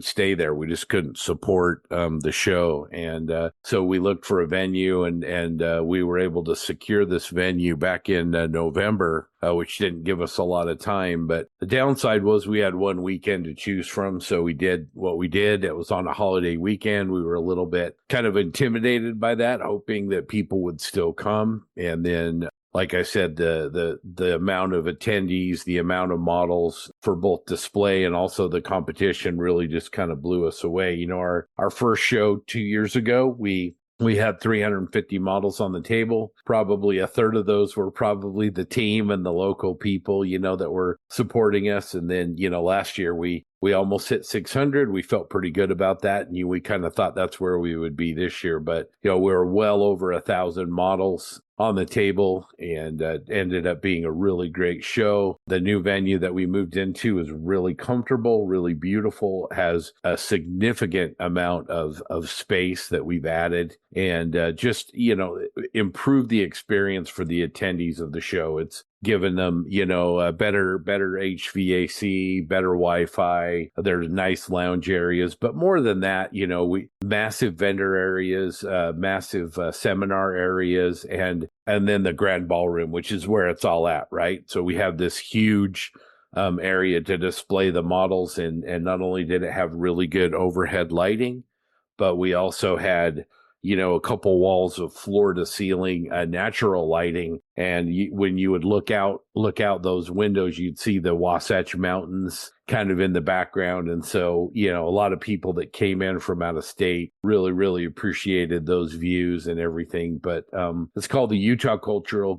stay there. We just couldn't support the show, and so we looked for a venue, and we were able to secure this venue back in November, which didn't give us a lot of time. But the downside was we had one weekend to choose from, so we did what we did. It was on a holiday weekend. We were a little bit kind of intimidated by that, hoping that people would still come, and then, like I said, the amount of attendees, the amount of models for both display and also the competition really just kind of blew us away. You know, our first show 2 years ago, we had 350 models on the table. Probably a third of those were probably the team and the local people, that were supporting us. And then, last year we almost hit 600. We felt pretty good about that. And we kind of thought that's where we would be this year. But, we were well over 1,000 models on the table, and ended up being a really great show. The new venue that we moved into is really comfortable, really beautiful, has a significant amount of space that we've added, and just, improved the experience for the attendees of the show. It's given them, better HVAC, better Wi-Fi. There's nice lounge areas, but more than that, massive vendor areas, massive seminar areas, and then the grand ballroom, which is where it's all at, right? So we have this huge area to display the models, and not only did it have really good overhead lighting, but we also had a couple walls of floor to ceiling natural lighting. And when you would look out those windows, you'd see the Wasatch Mountains kind of in the background. And so, a lot of people that came in from out of state really, really appreciated those views and everything. But it's called the Utah Cultural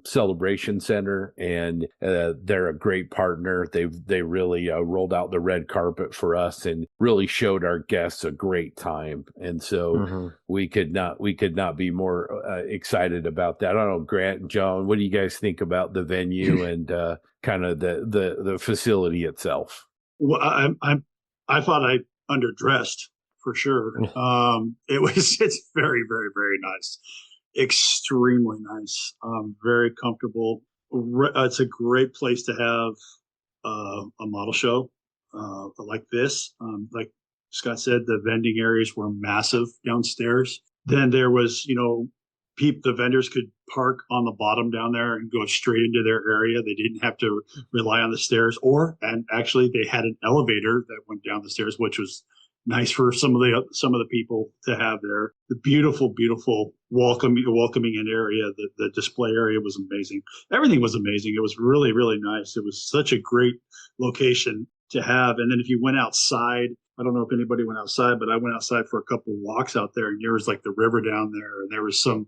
Celebration Center, and they're a great partner. They really rolled out the red carpet for us and really showed our guests a great time. And so we could not be more excited about that. I don't know, Grant and John, what do you guys think about the venue and kind of the facility itself? Well, I thought I underdressed for sure. It's very, very, very nice, extremely nice, very comfortable. It's a great place to have a model show like this. Like Scott said, the vending areas were massive downstairs. Then there was, the vendors could park on the bottom down there and go straight into their area. They didn't have to rely on the stairs, and actually they had an elevator that went down the stairs, which was nice for some of the people to have there. The beautiful, beautiful welcoming in area. The display area was amazing. Everything was amazing. It was really, really nice. It was such a great location to have. And then if you went outside, I don't know if anybody went outside, but I went outside for a couple of walks out there, and there was like the river down there, and there was some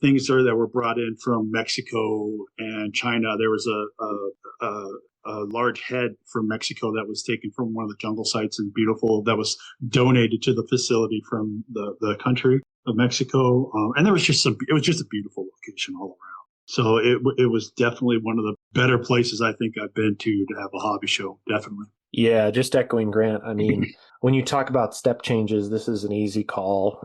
things there that were brought in from Mexico and China. There was a large head from Mexico that was taken from one of the jungle sites and beautiful, that was donated to the facility from the country of Mexico. And it was just a beautiful location all around. So it was definitely one of the better places I think I've been to have a hobby show. Definitely. Yeah, just echoing Grant. I mean, when you talk about step changes, this is an easy call.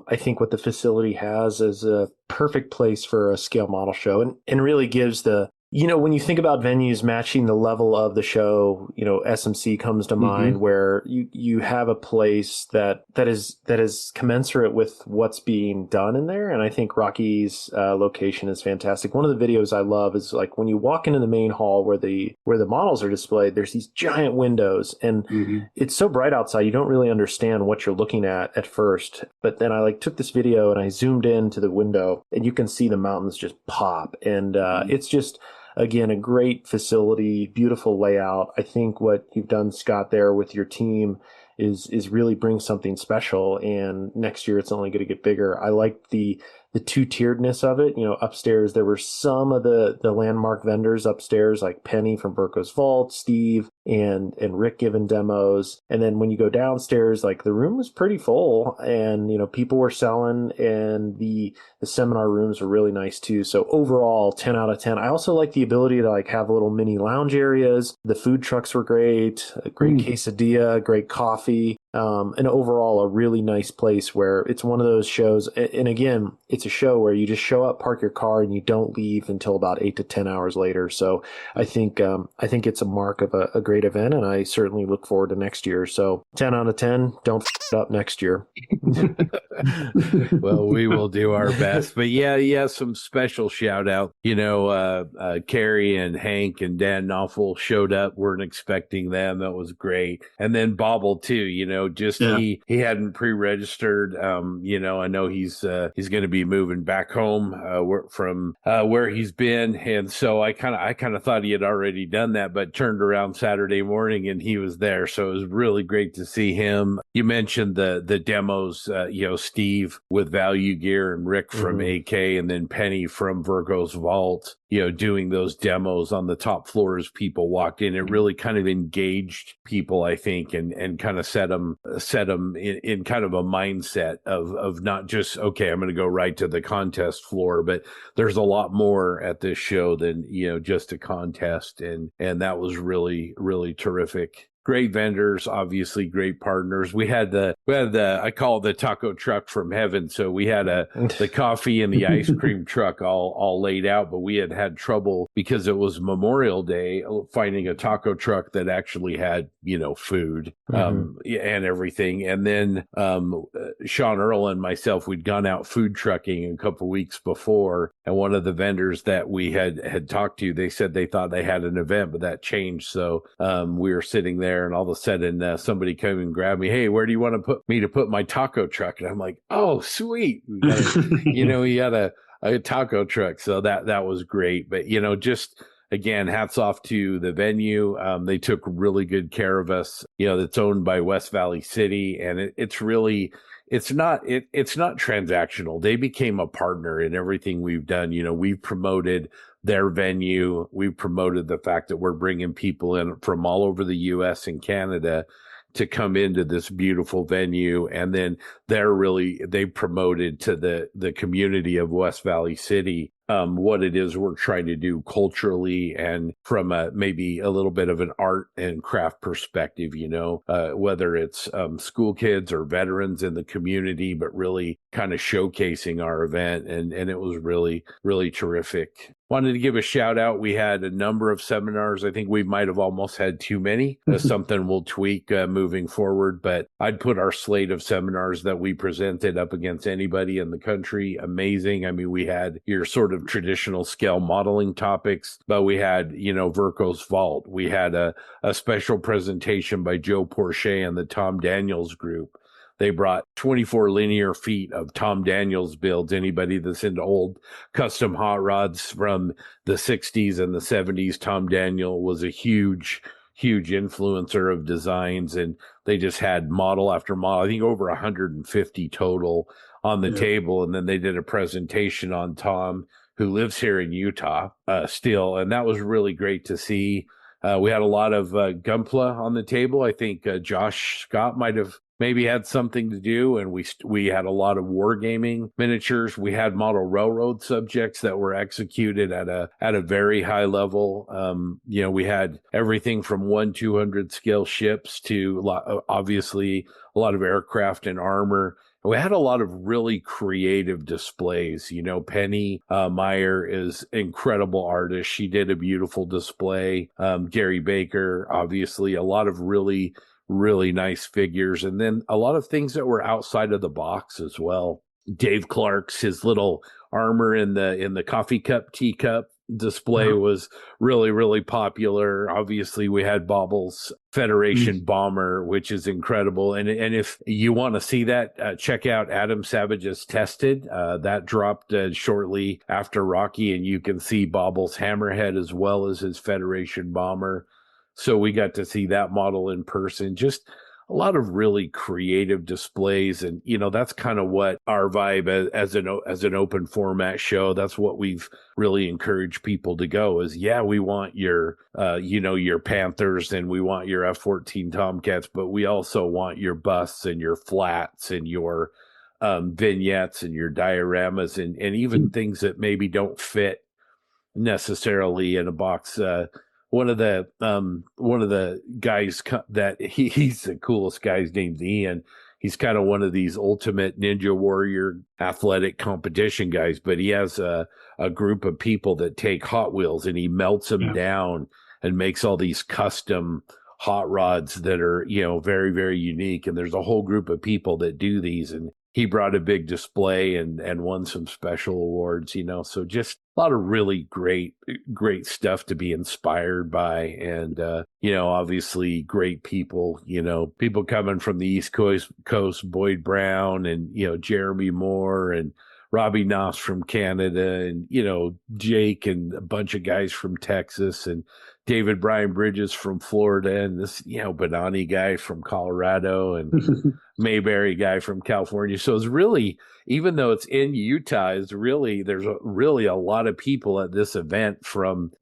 I think what the facility has is a perfect place for a scale model show, and really gives when you think about venues matching the level of the show, SMC comes to mind, where you have a place that is commensurate with what's being done in there. And I think Rocky's location is fantastic. One of the videos I love is like when you walk into the main hall where the models are displayed, there's these giant windows, and it's so bright outside you don't really understand what you're looking at first. But then I took this video and I zoomed into the window, and you can see the mountains just pop, and it's just, again, a great facility, beautiful layout. I think what you've done, Scott, there with your team is really brings something special. And next year it's only going to get bigger. I like the two-tieredness of it. Upstairs there were some of the landmark vendors upstairs, like Penny from Burko's Vault, Steve and Rick giving demos. And then when you go downstairs, like the room was pretty full, and people were selling, and the seminar rooms were really nice too. So overall, 10 out of 10. I also like the ability to like have little mini lounge areas. The food trucks were great, a great quesadilla, great coffee. And overall, a really nice place where it's one of those shows. And again, it's a show where you just show up, park your car, and you don't leave until about 8 to 10 hours later. So I think it's a mark of a great event, and I certainly look forward to next year. So 10 out of 10, don't f it up next year. Well, we will do our best. But yeah, some special shout out. Carrie and Hank and Dan Knopfel showed up. Weren't expecting them. That was great. And then Bobble too, he hadn't pre-registered. I know he's going to be moving back home from where he's been. And so I kind of thought he had already done that, but turned around Saturday morning and he was there. So it was really great to see him. You mentioned the demos, Steve with Value Gear and Rick from AK, and then Penny from Virgo's Vault, doing those demos on the top floor as people walked in. It really kind of engaged people, I think, and kind of set them in kind of a mindset of not just, okay, I'm going to go right to the contest floor, but there's a lot more at this show than, just a contest. And that was really, really terrific. Great vendors, obviously great partners. We had the I call it the taco truck from heaven. So we had the coffee and the ice cream truck all laid out, but we had trouble because it was Memorial Day finding a taco truck that actually had, food, and everything. And then, Sean Earl and myself, we'd gone out food trucking a couple weeks before. And one of the vendors that we had talked to, they said they thought they had an event, but that changed. So, we were sitting there, and all of a sudden somebody came and grabbed me. Hey, where do you want to put my taco truck? And I'm like, oh, sweet. We had a taco truck. So that was great. But, just again, hats off to the venue. They took really good care of us. It's owned by West Valley City, and it's really, it's not transactional. They became a partner in everything we've done. We've promoted their venue. We've promoted the fact that we're bringing people in from all over the U.S. and Canada to come into this beautiful venue. And then they promoted to the community of West Valley City what it is we're trying to do culturally and from maybe a little bit of an art and craft perspective, whether it's school kids or veterans in the community, but really kind of showcasing our event. And it was really, really terrific. Wanted to give a shout out. We had a number of seminars. I think we might have almost had too many. That's something we'll tweak moving forward. But I'd put our slate of seminars that we presented up against anybody in the country. Amazing. I mean, we had your sort of traditional scale modeling topics, but we had, Virgo's Vault. We had a special presentation by Joe Porche and the Tom Daniels Group. They brought 24 linear feet of Tom Daniels builds. Anybody that's into old custom hot rods from the 60s and the 70s, Tom Daniel was a huge influencer of designs, and they just had model after model. I think over 150 total on the table. And then they did a presentation on Tom, who lives here in Utah still. And that was really great to see. We had a lot of Gunpla on the table. I think Josh Scott might have maybe had something to do, and we had a lot of wargaming miniatures. We had model railroad subjects that were executed at a very high level. We had everything from 1/200 scale ships to obviously a lot of aircraft and armor. We had a lot of really creative displays. Penny Meyer is incredible artist. She did a beautiful display. Gary Baker, obviously, a lot of really, really nice figures. And then a lot of things that were outside of the box as well. Dave Clark's, his little armor in the coffee cup, teacup display was really, really popular. Obviously, we had Bobble's Federation bomber, which is incredible. And if you want to see that, check out Adam Savage's Tested. That dropped shortly after Rocky, and you can see Bobble's hammerhead as well as his Federation bomber. So we got to see that model in person. Just a lot of really creative displays. And, that's kind of what our vibe as an open format show, that's what we've really encouraged people to go is, yeah, we want your, your Panthers and we want your F-14 Tomcats, but we also want your busts and your flats and your vignettes and your dioramas and even things that maybe don't fit necessarily in a box. One of the guys that he's the coolest guy. His name's Ian. He's kind of one of these ultimate Ninja Warrior athletic competition guys, but he has a group of people that take Hot Wheels and he melts them down and makes all these custom hot rods that are, very, very unique. And there's a whole group of people that do these, and he brought a big display and won some special awards, so just a lot of really great stuff to be inspired by. And, obviously great people, people coming from the East Coast, Boyd Brown and, Jeremy Moore and Robbie Knopf from Canada and, Jake and a bunch of guys from Texas and David Brian Bridges from Florida and this, Benani guy from Colorado and Mayberry guy from California. So it's really, even though it's in Utah, there's really a lot of people at this event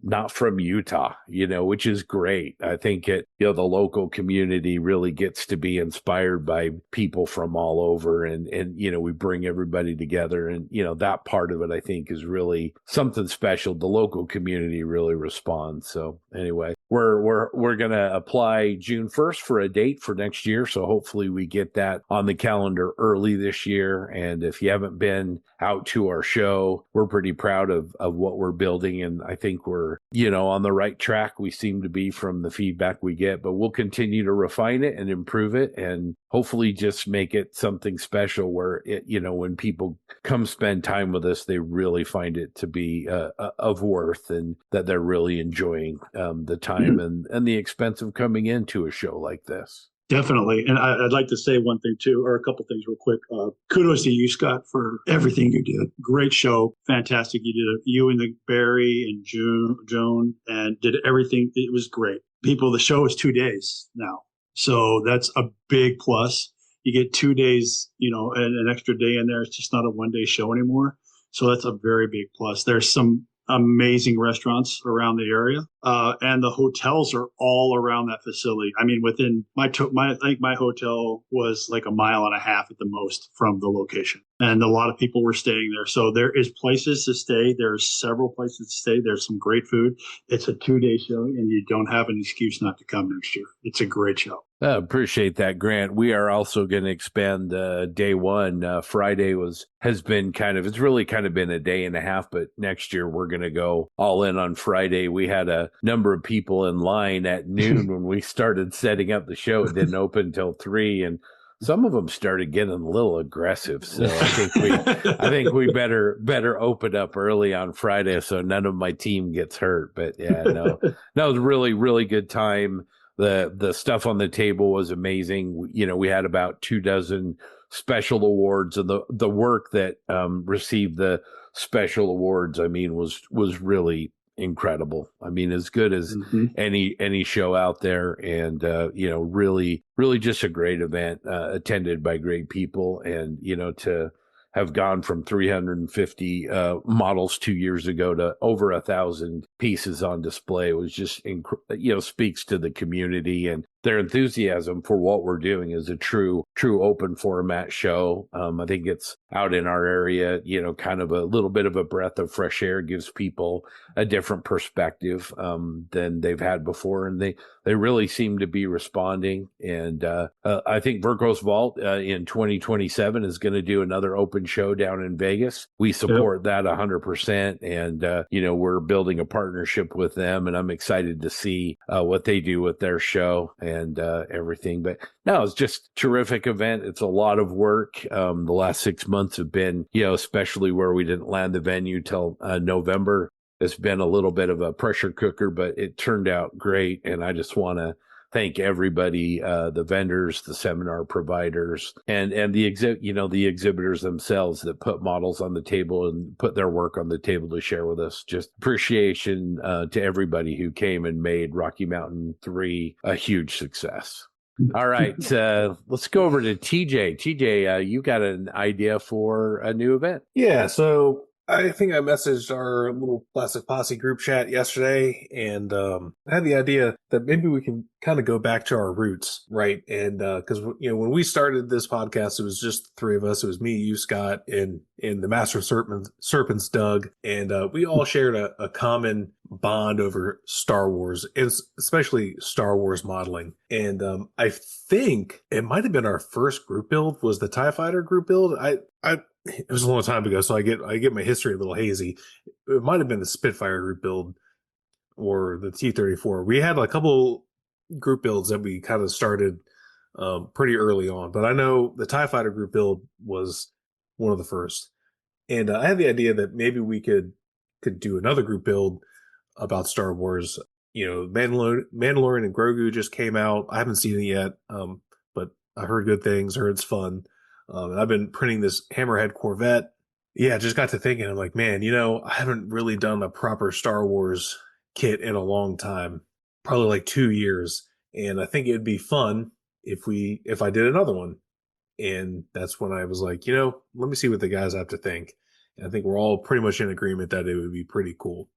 not from Utah, which is great. I think the local community really gets to be inspired by people from all over and we bring everybody together and, that part of it, I think is really something special. The local community really responds. So anyway, we're going to apply June 1st for a date for next year. So hopefully we get that on the calendar early this year. And if you haven't been out to our show, we're pretty proud of what we're building. And I think we're, on the right track. We seem to be from the feedback we get, but we'll continue to refine it and improve it and hopefully just make it something special where when people come spend time with us, they really find it to be of worth and that they're really enjoying the time and the expense of coming into a show like this. Definitely. And I'd like to say one thing too, or a couple things real quick. Kudos to you, Scott, for everything you did. Great show. Fantastic. You did it. You and the Barry and Joan and did everything. It was great. The show is 2 days now. So that's a big plus. You get 2 days, and an extra day in there. It's just not a 1 day show anymore. So that's a very big plus. There's some amazing restaurants around the area. And the hotels are all around that facility. I mean, within I think my hotel was like a mile and a half at the most from the location. And a lot of people were staying there. So there is places to stay. There's several places to stay. There's some great food. It's a 2 day show and you don't have an excuse not to come next year. It's a great show. I appreciate that, Grant. We are also going to expand day one. Friday has been it's really kind of been a day and a half, but next year we're going to go all in on Friday. We had a number of people in line at noon when we started setting up the show. It didn't open until 3, and some of them started getting a little aggressive. So I think we better open up early on Friday so none of my team gets hurt. But yeah, no, it was a really, really good time. The stuff on the table was amazing. We had about 24 special awards, and the work that received the special awards, I mean, was really incredible. I mean, as good as any show out there, and really, really just a great event attended by great people, and to have gone from 350 models 2 years ago to over 1,000 pieces on display was just, speaks to the community and their enthusiasm for what we're doing is a true open format show. I think it's out in our area, kind of a little bit of a breath of fresh air, gives people a different perspective than they've had before. And they really seem to be responding. And I think Virgo's Vault in 2027 is going to do another open show down in Vegas. We support that 100%. And, we're building a partnership with them, and I'm excited to see what they do with their show and everything. But no, it's just a terrific event. It's a lot of work. The last 6 months have been, especially where we didn't land the venue till November. It's been a little bit of a pressure cooker, but it turned out great. And I just want to thank everybody, the vendors, the seminar providers, and the exhibitors themselves that put models on the table and put their work on the table to share with us. Just appreciation to everybody who came and made Rocky Mountain 3 a huge success. All right, let's go over to TJ. TJ, you got an idea for a new event? Yeah, so I think I messaged our little Plastic Posse group chat yesterday, and I had the idea that maybe we can kind of go back to our roots, right? And because when we started this podcast, it was just the three of us. It was me, you, Scott, and the Master of Serpents, Doug, and we all shared a common bond over Star Wars, and especially Star Wars modeling. And I think it might have been our first group build was the TIE Fighter group build. It was a long time ago, so I get my history a little hazy. It might have been the Spitfire group build or the T-34. We had a couple group builds that we kind of started pretty early on, but I know the TIE Fighter group build was one of the first. And I had the idea that maybe we could do another group build about Star Wars. Mandalorian and Grogu just came out. I haven't seen it yet, but I heard good things. Heard it's fun. And I've been printing this Hammerhead Corvette. Yeah, just got to thinking, I'm like, man, I haven't really done a proper Star Wars kit in a long time, probably like 2 years. And I think it'd be fun if I did another one. And that's when I was like, let me see what the guys have to think. And I think we're all pretty much in agreement that it would be pretty cool.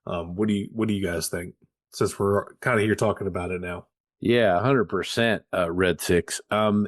What do you guys think? Since we're kind of here talking about it now. Yeah, 100%, Red Six.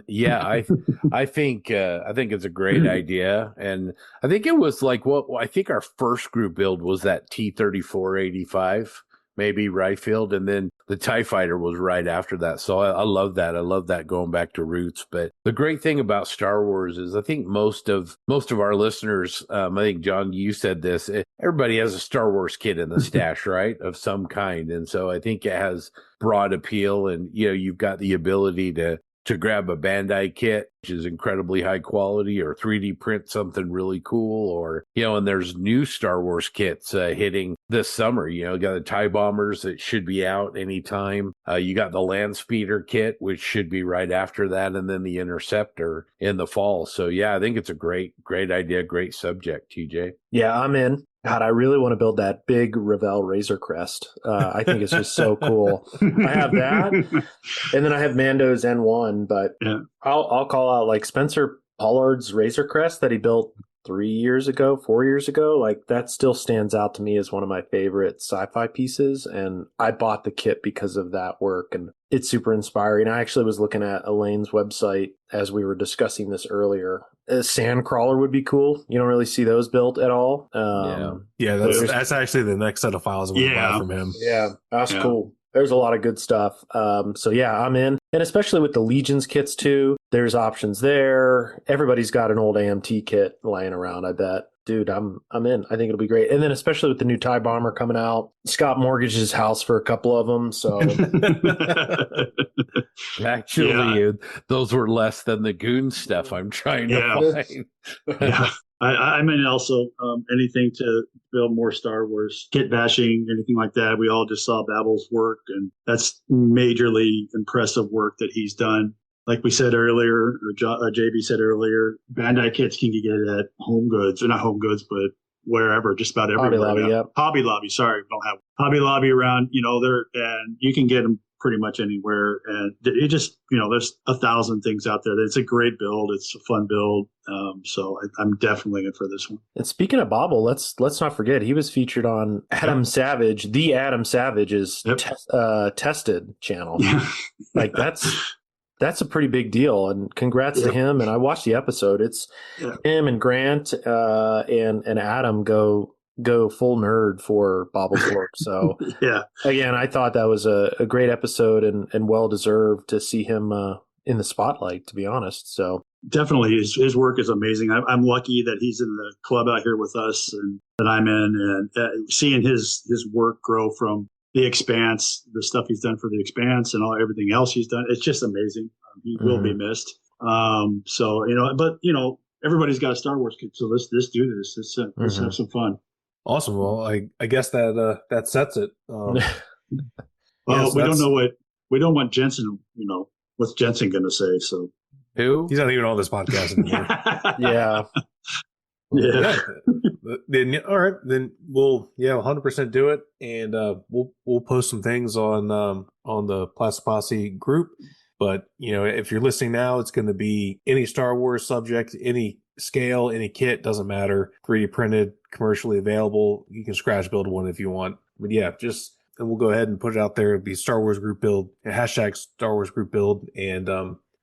Yeah, I think it's a great idea, and I think it was like I think our first group build was that T-34-85, maybe Ryefield, and then the TIE Fighter was right after that. So I love that. I love that going back to roots. But the great thing about Star Wars is I think most of our listeners, I think, John, you said this, everybody has a Star Wars kit in the stash, right, of some kind. And so I think it has broad appeal, and, you've got the ability to grab a Bandai kit, which is incredibly high quality, or 3D print something really cool, or, and there's new Star Wars kits hitting this summer. You got the TIE bombers that should be out anytime. You got the Land Speeder kit, which should be right after that, and then the Interceptor in the fall. So yeah, I think it's a great idea, great subject, TJ. Yeah, I'm in. God, I really want to build that big Revell Razor Crest. I think it's just so cool. I have that, and then I have Mando's N1. But yeah. I'll call out like Spencer Pollard's Razor Crest that he built 4 years ago. Like that still stands out to me as one of my favorite sci-fi pieces, and I bought the kit because of that work, and it's super inspiring. I actually was looking at Elaine's website as we were discussing this earlier. A Sandcrawler would be cool. You don't really see those built at all. Yeah, that's actually the next set of files I'm going to buy from him. Yeah, that's cool. There's a lot of good stuff. So yeah, I'm in. And especially with the Legions kits too, there's options there. Everybody's got an old AMT kit lying around, I bet. Dude, I'm in. I think it'll be great. And then especially with the new TIE Bomber coming out, Scott mortgaged his house for a couple of them. So actually, those were less than the Goon stuff I'm trying to find. Yeah. I'm in also anything to build more Star Wars kit bashing, anything like that. We all just saw Babel's work, and that's majorly impressive work that he's done. Like we said earlier, or JB said earlier, Bandai kits can get it at Home Goods, or not Home Goods, but wherever, just about everywhere. Hobby Lobby, yeah. Hobby Lobby, sorry, we don't have Hobby Lobby around. And you can get them pretty much anywhere. And it just, there's 1,000 things out there. It's a great build. It's a fun build. So I'm definitely in for this one. And speaking of Bobble, let's not forget he was featured on Adam Savage, the Adam Savage's Tested channel. Yeah. Like that's a pretty big deal, and congrats to him. And I watched the episode. It's him and Grant and Adam go full nerd for Bobble's work. So again, I thought that was a great episode and well deserved to see him in the spotlight, to be honest. So definitely his work is amazing. I'm lucky that he's in the club out here with us and that I'm in, and seeing his work grow from The Expanse, the stuff he's done for The Expanse, and everything else he's done. It's just amazing. He will be missed. So but everybody's got a Star Wars kit, so let's do this. Let's have some fun. Awesome. Well, I guess that sets it. Well, we don't know we don't want Jensen. What's Jensen going to say? So who? He's not even on this podcast anymore. Yeah. Then all right, then we'll 100% do it, and we'll post some things on the Plastic Posse group. But, if you're listening now, it's going to be any Star Wars subject, any scale, any kit, doesn't matter. 3D printed, commercially available. You can scratch build one if you want. But yeah, and we'll go ahead and put it out there. It'll be Star Wars group build, hashtag Star Wars group build. And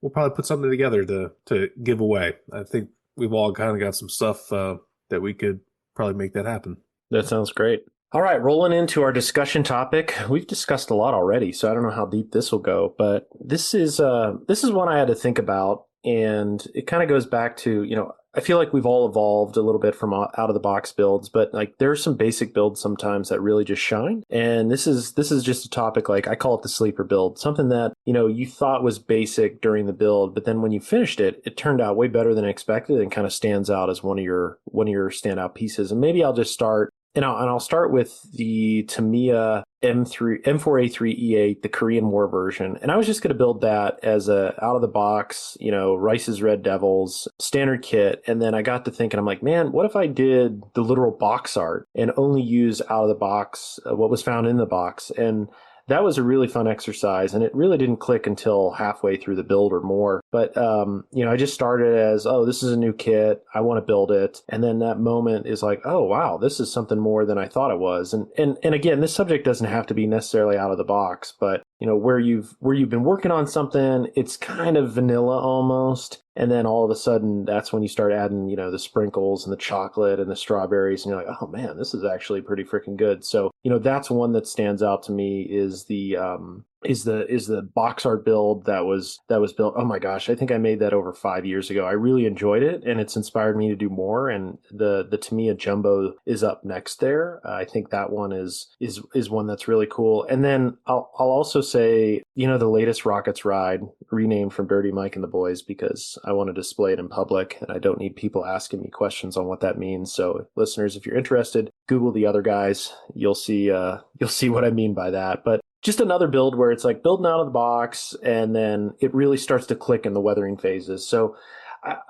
we'll probably put something together to give away. I think we've all kind of got some stuff that we could probably make that happen. That sounds great. All right, rolling into our discussion topic. We've discussed a lot already, so I don't know how deep this will go, but this is one I had to think about, and it kind of goes back to, I feel like we've all evolved a little bit from out of the box builds, but like there are some basic builds sometimes that really just shine. And this is just a topic, like I call it the sleeper build, something that, you thought was basic during the build, but then when you finished it, it turned out way better than expected and kind of stands out as one of your standout pieces. And maybe I'll just start. And I'll start with the Tamiya M4A3E8, the Korean War version. And I was just going to build that as a out of the box, Rice's Red Devils standard kit. And then I got to thinking, I'm like, man, what if I did the literal box art and only use out of the box what was found in the box? And that was a really fun exercise, and it really didn't click until halfway through the build or more. But, I just started as, this is a new kit. I want to build it. And then that moment is like, oh, wow, this is something more than I thought it was. And again, this subject doesn't have to be necessarily out of the box, but, where you've been working on something, it's kind of vanilla almost. And then all of a sudden, that's when you start adding, the sprinkles and the chocolate and the strawberries. And you're like, oh, man, this is actually pretty freaking good. So, that's one that stands out to me is the box art build that was built. Oh, my gosh, I think I made that over 5 years ago. I really enjoyed it, and it's inspired me to do more. And the Tamiya Jumbo is up next there. I think that one is one that's really cool. And then I'll also say, the latest Rockets ride, renamed from Dirty Mike and the Boys, because I want to display it in public and I don't need people asking me questions on what that means. So listeners, if you're interested, Google the other guys. You'll see what I mean by that. But just another build where it's like building out of the box and then it really starts to click in the weathering phases. So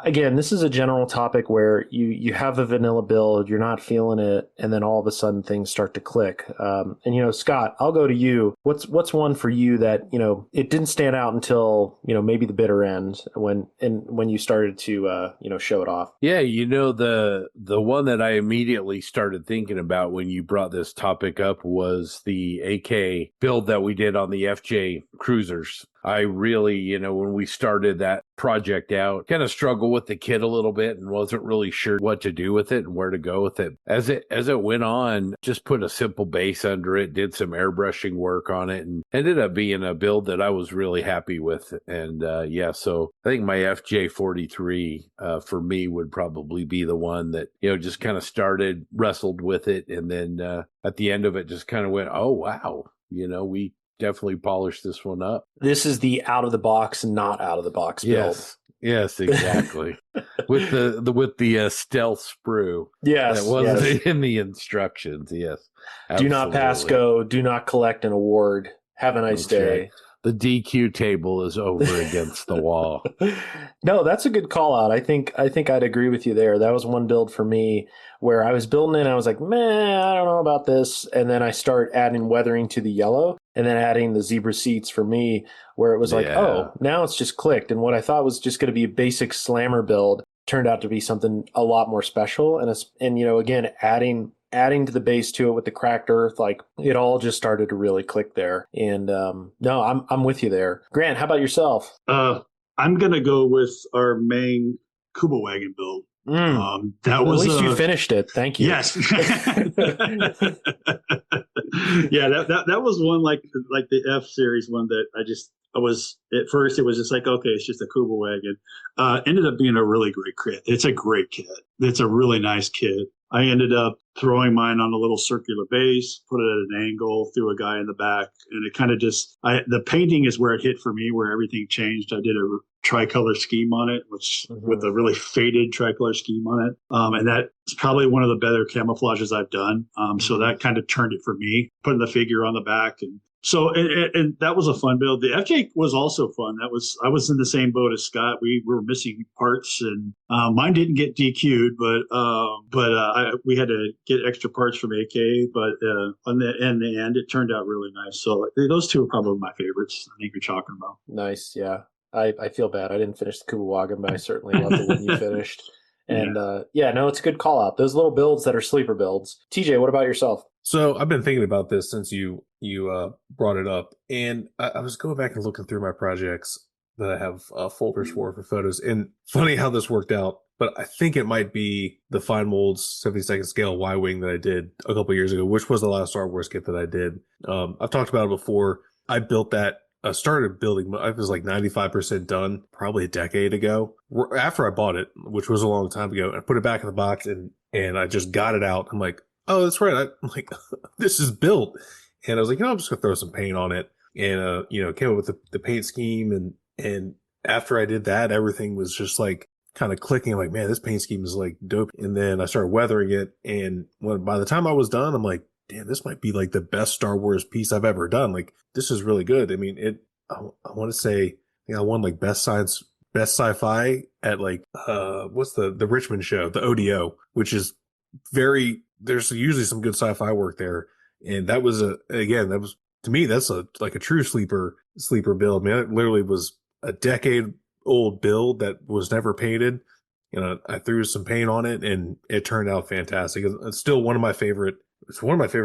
again, this is a general topic where you have a vanilla build, you're not feeling it, and then all of a sudden things start to click. And Scott, I'll go to you. What's one for you that it didn't stand out until maybe the bitter end when you started to show it off? Yeah, the one that I immediately started thinking about when you brought this topic up was the AK build that we did on the FJ cruisers. I really, when we started that project out, kind of struggled with the kit a little bit and wasn't really sure what to do with it and where to go with it. As it went on, just put a simple base under it, did some airbrushing work on it, and ended up being a build that I was really happy with. And so I think my FJ43 for me would probably be the one that, just kind of wrestled with it. And then at the end of it, just kind of went, oh, wow, we definitely polished this one up. This is the out of the box, not out of the box build. Yes, exactly. with the stealth sprue. Yes, that wasn't in the instructions. Yes, absolutely. Do not pass go. Do not collect an award. Have a nice day. Right. The DQ table is over against the wall. No, that's a good call out. I think I'd agree with you there. That was one build for me where I was building it and I was like, man, I don't know about this. And then I start adding weathering to the yellow and then adding the zebra seats for me where it was like, oh, now it's just clicked. And what I thought was just going to be a basic slammer build turned out to be something a lot more special. And again, adding to the base to it with the cracked earth, like it all just started to really click there. And no, I'm with you there. Grant, how about yourself? I'm gonna go with our main Kuba wagon build. That was at least you finished it. Thank you. Yes. Yeah, that was one like the F series one that I was at first it was just like, okay, it's just a Kuba wagon. Ended up being a really great kit. It's a great kit. It's a really nice kit. I ended up throwing mine on a little circular base, put it at an angle, threw a guy in the back, and it kind of the painting is where it hit for me, where everything changed. I did a tricolor scheme on it, which with a really faded tricolor scheme on it. And that's probably one of the better camouflages I've done. So that kind of turned it for me, putting the figure on the back and So and that was a fun build. The FJ was also fun. I was in the same boat as Scott. We were missing parts, and mine didn't get DQ'd, but we had to get extra parts from AK. But in the end, it turned out really nice. So those two are probably my favorites. I think you're talking about. Nice, yeah. I feel bad. I didn't finish the Kubawagan, but I certainly love the one you finished. And no, it's a good call out. Those little builds that are sleeper builds. TJ, what about yourself? So I've been thinking about this since you brought it up, and I was going back and looking through my projects that I have folders for photos. And funny how this worked out, but I think it might be the Fine Molds 72nd scale Y-wing that I did a couple years ago, which was the last Star Wars kit that I did. I've talked about it before. I built that. I started building. I was like 95% done, probably a decade ago. After I bought it, which was a long time ago, I put it back in the box and I just got it out. I'm like, oh, that's right. I'm like, this is built. And I was like, I'm just gonna throw some paint on it. And came up with the paint scheme. And after I did that, everything was just like kind of clicking. I'm like, man, this paint scheme is like dope. And then I started weathering it. And by the time I was done, I'm like, damn, this might be like the best Star Wars piece I've ever done. Like, this is really good. I mean, I want to say, I won like best sci-fi at like, what's the Richmond show, the ODO, which is there's usually some good sci-fi work there. And that was to me, that's like a true sleeper build, man. It literally was a decade old build that was never painted. I threw some paint on it and it turned out fantastic. It's still one of my favorite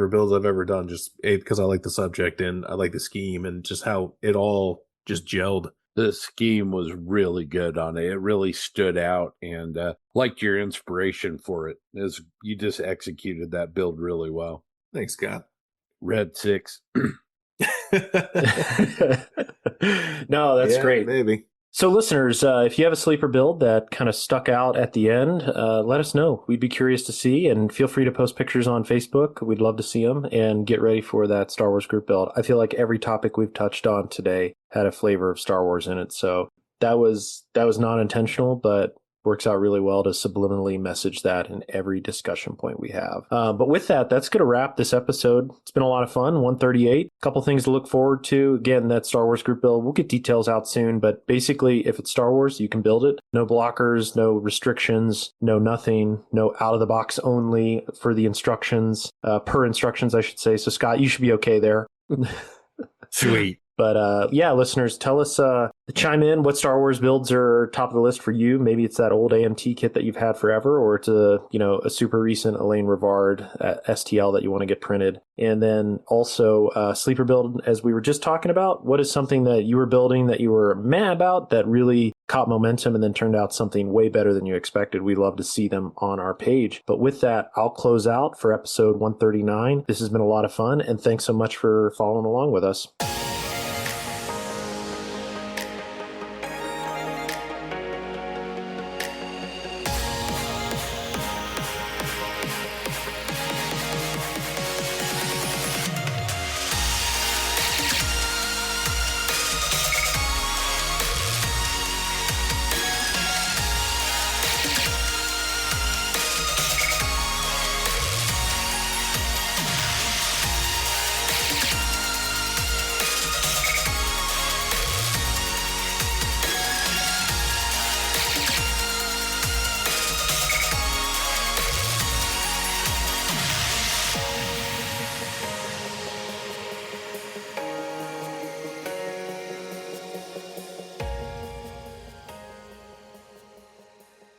builds I've ever done, just because I like the subject and I like the scheme and just how it all just gelled. The scheme was really good on it. It really stood out, and liked your inspiration for it. As you just executed that build really well. Thanks, Scott. Red 6. No, that's great. Maybe. So listeners, if you have a sleeper build that kind of stuck out at the end, let us know. We'd be curious to see, and feel free to post pictures on Facebook. We'd love to see them, and get ready for that Star Wars group build. I feel like every topic we've touched on today had a flavor of Star Wars in it. So that was not intentional, but works out really well to subliminally message that in every discussion point we have. But with that, that's going to wrap this episode. It's been a lot of fun. 138. A couple things to look forward to. Again, that Star Wars group build. We'll get details out soon, but basically, if it's Star Wars, you can build it. No blockers, no restrictions, no nothing, no out of the box only for the instructions, per instructions, I should say. So Scott, you should be okay there. Sweet. But listeners, tell us, chime in what Star Wars builds are top of the list for you. Maybe it's that old AMT kit that you've had forever, or it's a super recent Elaine Rivard STL that you want to get printed. And then also sleeper build, as we were just talking about, what is something that you were building that you were mad about that really caught momentum and then turned out something way better than you expected? We'd love to see them on our page. But with that, I'll close out for episode 139. This has been a lot of fun, and thanks so much for following along with us.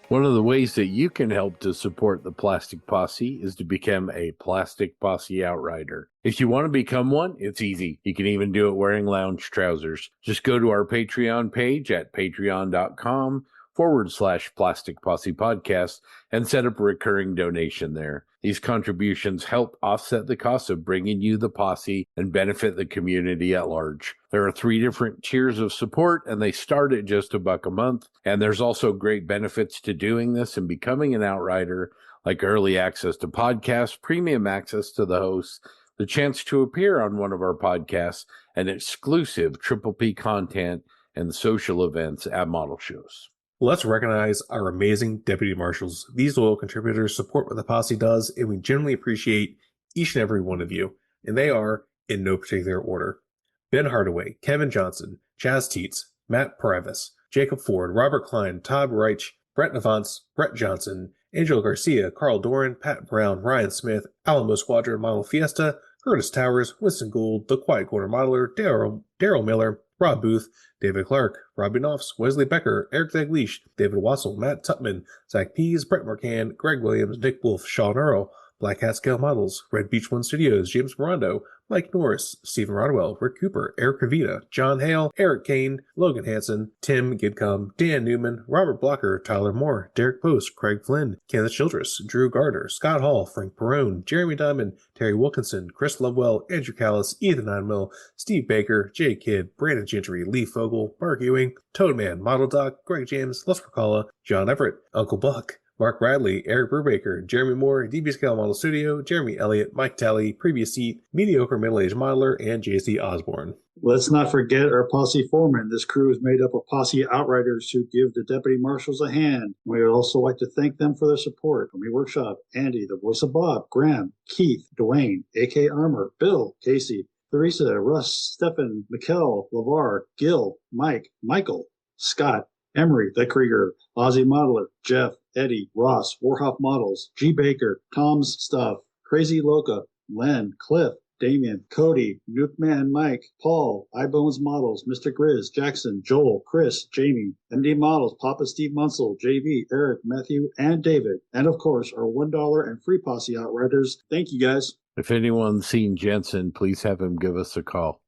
One of the ways that you can help to support the Plastic Posse is to become a Plastic Posse Outrider. If you want to become one, it's easy. You can even do it wearing lounge trousers. Just go to our Patreon page at patreon.com/Plastic Posse Podcast and set up a recurring donation there. These contributions help offset the cost of bringing you the posse and benefit the community at large. There are 3 different tiers of support, and they start at just $1 a month. And there's also great benefits to doing this and becoming an outrider, like early access to podcasts, premium access to the hosts, the chance to appear on one of our podcasts, and exclusive Triple P content and social events at model shows. Let's recognize our amazing deputy marshals. These loyal contributors support what the posse does, and we genuinely appreciate each and every one of you. And they are, in no particular order, Ben Hardaway, Kevin Johnson, Chaz Teets, Matt Privis, Jacob Ford, Robert Klein, Todd Reich, Brett Navance, Brett Johnson, Angel Garcia, Carl Doran, Pat Brown, Ryan Smith, Alamo Squadron Model Fiesta, Curtis Towers, Winston Gould, The Quiet Corner Modeler, Daryl Miller, Rob Booth, David Clark, Robbie Knopfs, Wesley Becker, Eric Daglish, David Wassel, Matt Tutman, Zach Pease, Brett Marcan, Greg Williams, Nick Wolf, Sean Earl, Black Hat Scale Models, Red Beach One Studios, James Morando, Mike Norris, Stephen Rodwell, Rick Cooper, Eric Kavita, John Hale, Eric Kane, Logan Hansen, Tim Gidcom, Dan Newman, Robert Blocker, Tyler Moore, Derek Post, Craig Flynn, Kenneth Childress, Drew Gardner, Scott Hall, Frank Perrone, Jeremy Diamond, Terry Wilkinson, Chris Lovewell, Andrew Callis, Ethan Einmill, Steve Baker, Jay Kidd, Brandon Gentry, Lee Fogel, Mark Ewing, Toadman, Model Doc, Greg James, Les Calla, John Everett, Uncle Buck, Mark Bradley, Eric Brubaker, Jeremy Moore, DB Scale Model Studio, Jeremy Elliott, Mike Talley, Previous Seat, Mediocre Middle-Aged Modeler, and JC Osborne. Let's not forget our posse foreman. This crew is made up of posse outriders who give the deputy marshals a hand. We would also like to thank them for their support. From the workshop, Andy, the voice of Bob, Graham, Keith, Dwayne, AK Armor, Bill, Casey, Theresa, Russ, Stefan, Mikkel, LeVar, Gil, Mike, Michael, Scott, Emery, the Krieger, Ozzy Modeler, Jeff, Eddie, Ross, Warhoff Models, G. Baker, Tom's Stuff, Crazy Loca, Len, Cliff, Damien, Cody, Nukeman, Mike, Paul, iBones Models, Mr. Grizz, Jackson, Joel, Chris, Jamie, MD Models, Papa Steve Munsell, JV, Eric, Matthew, and David. And of course, our $1 and free posse outriders. Thank you guys. If anyone's seen Jensen, please have him give us a call.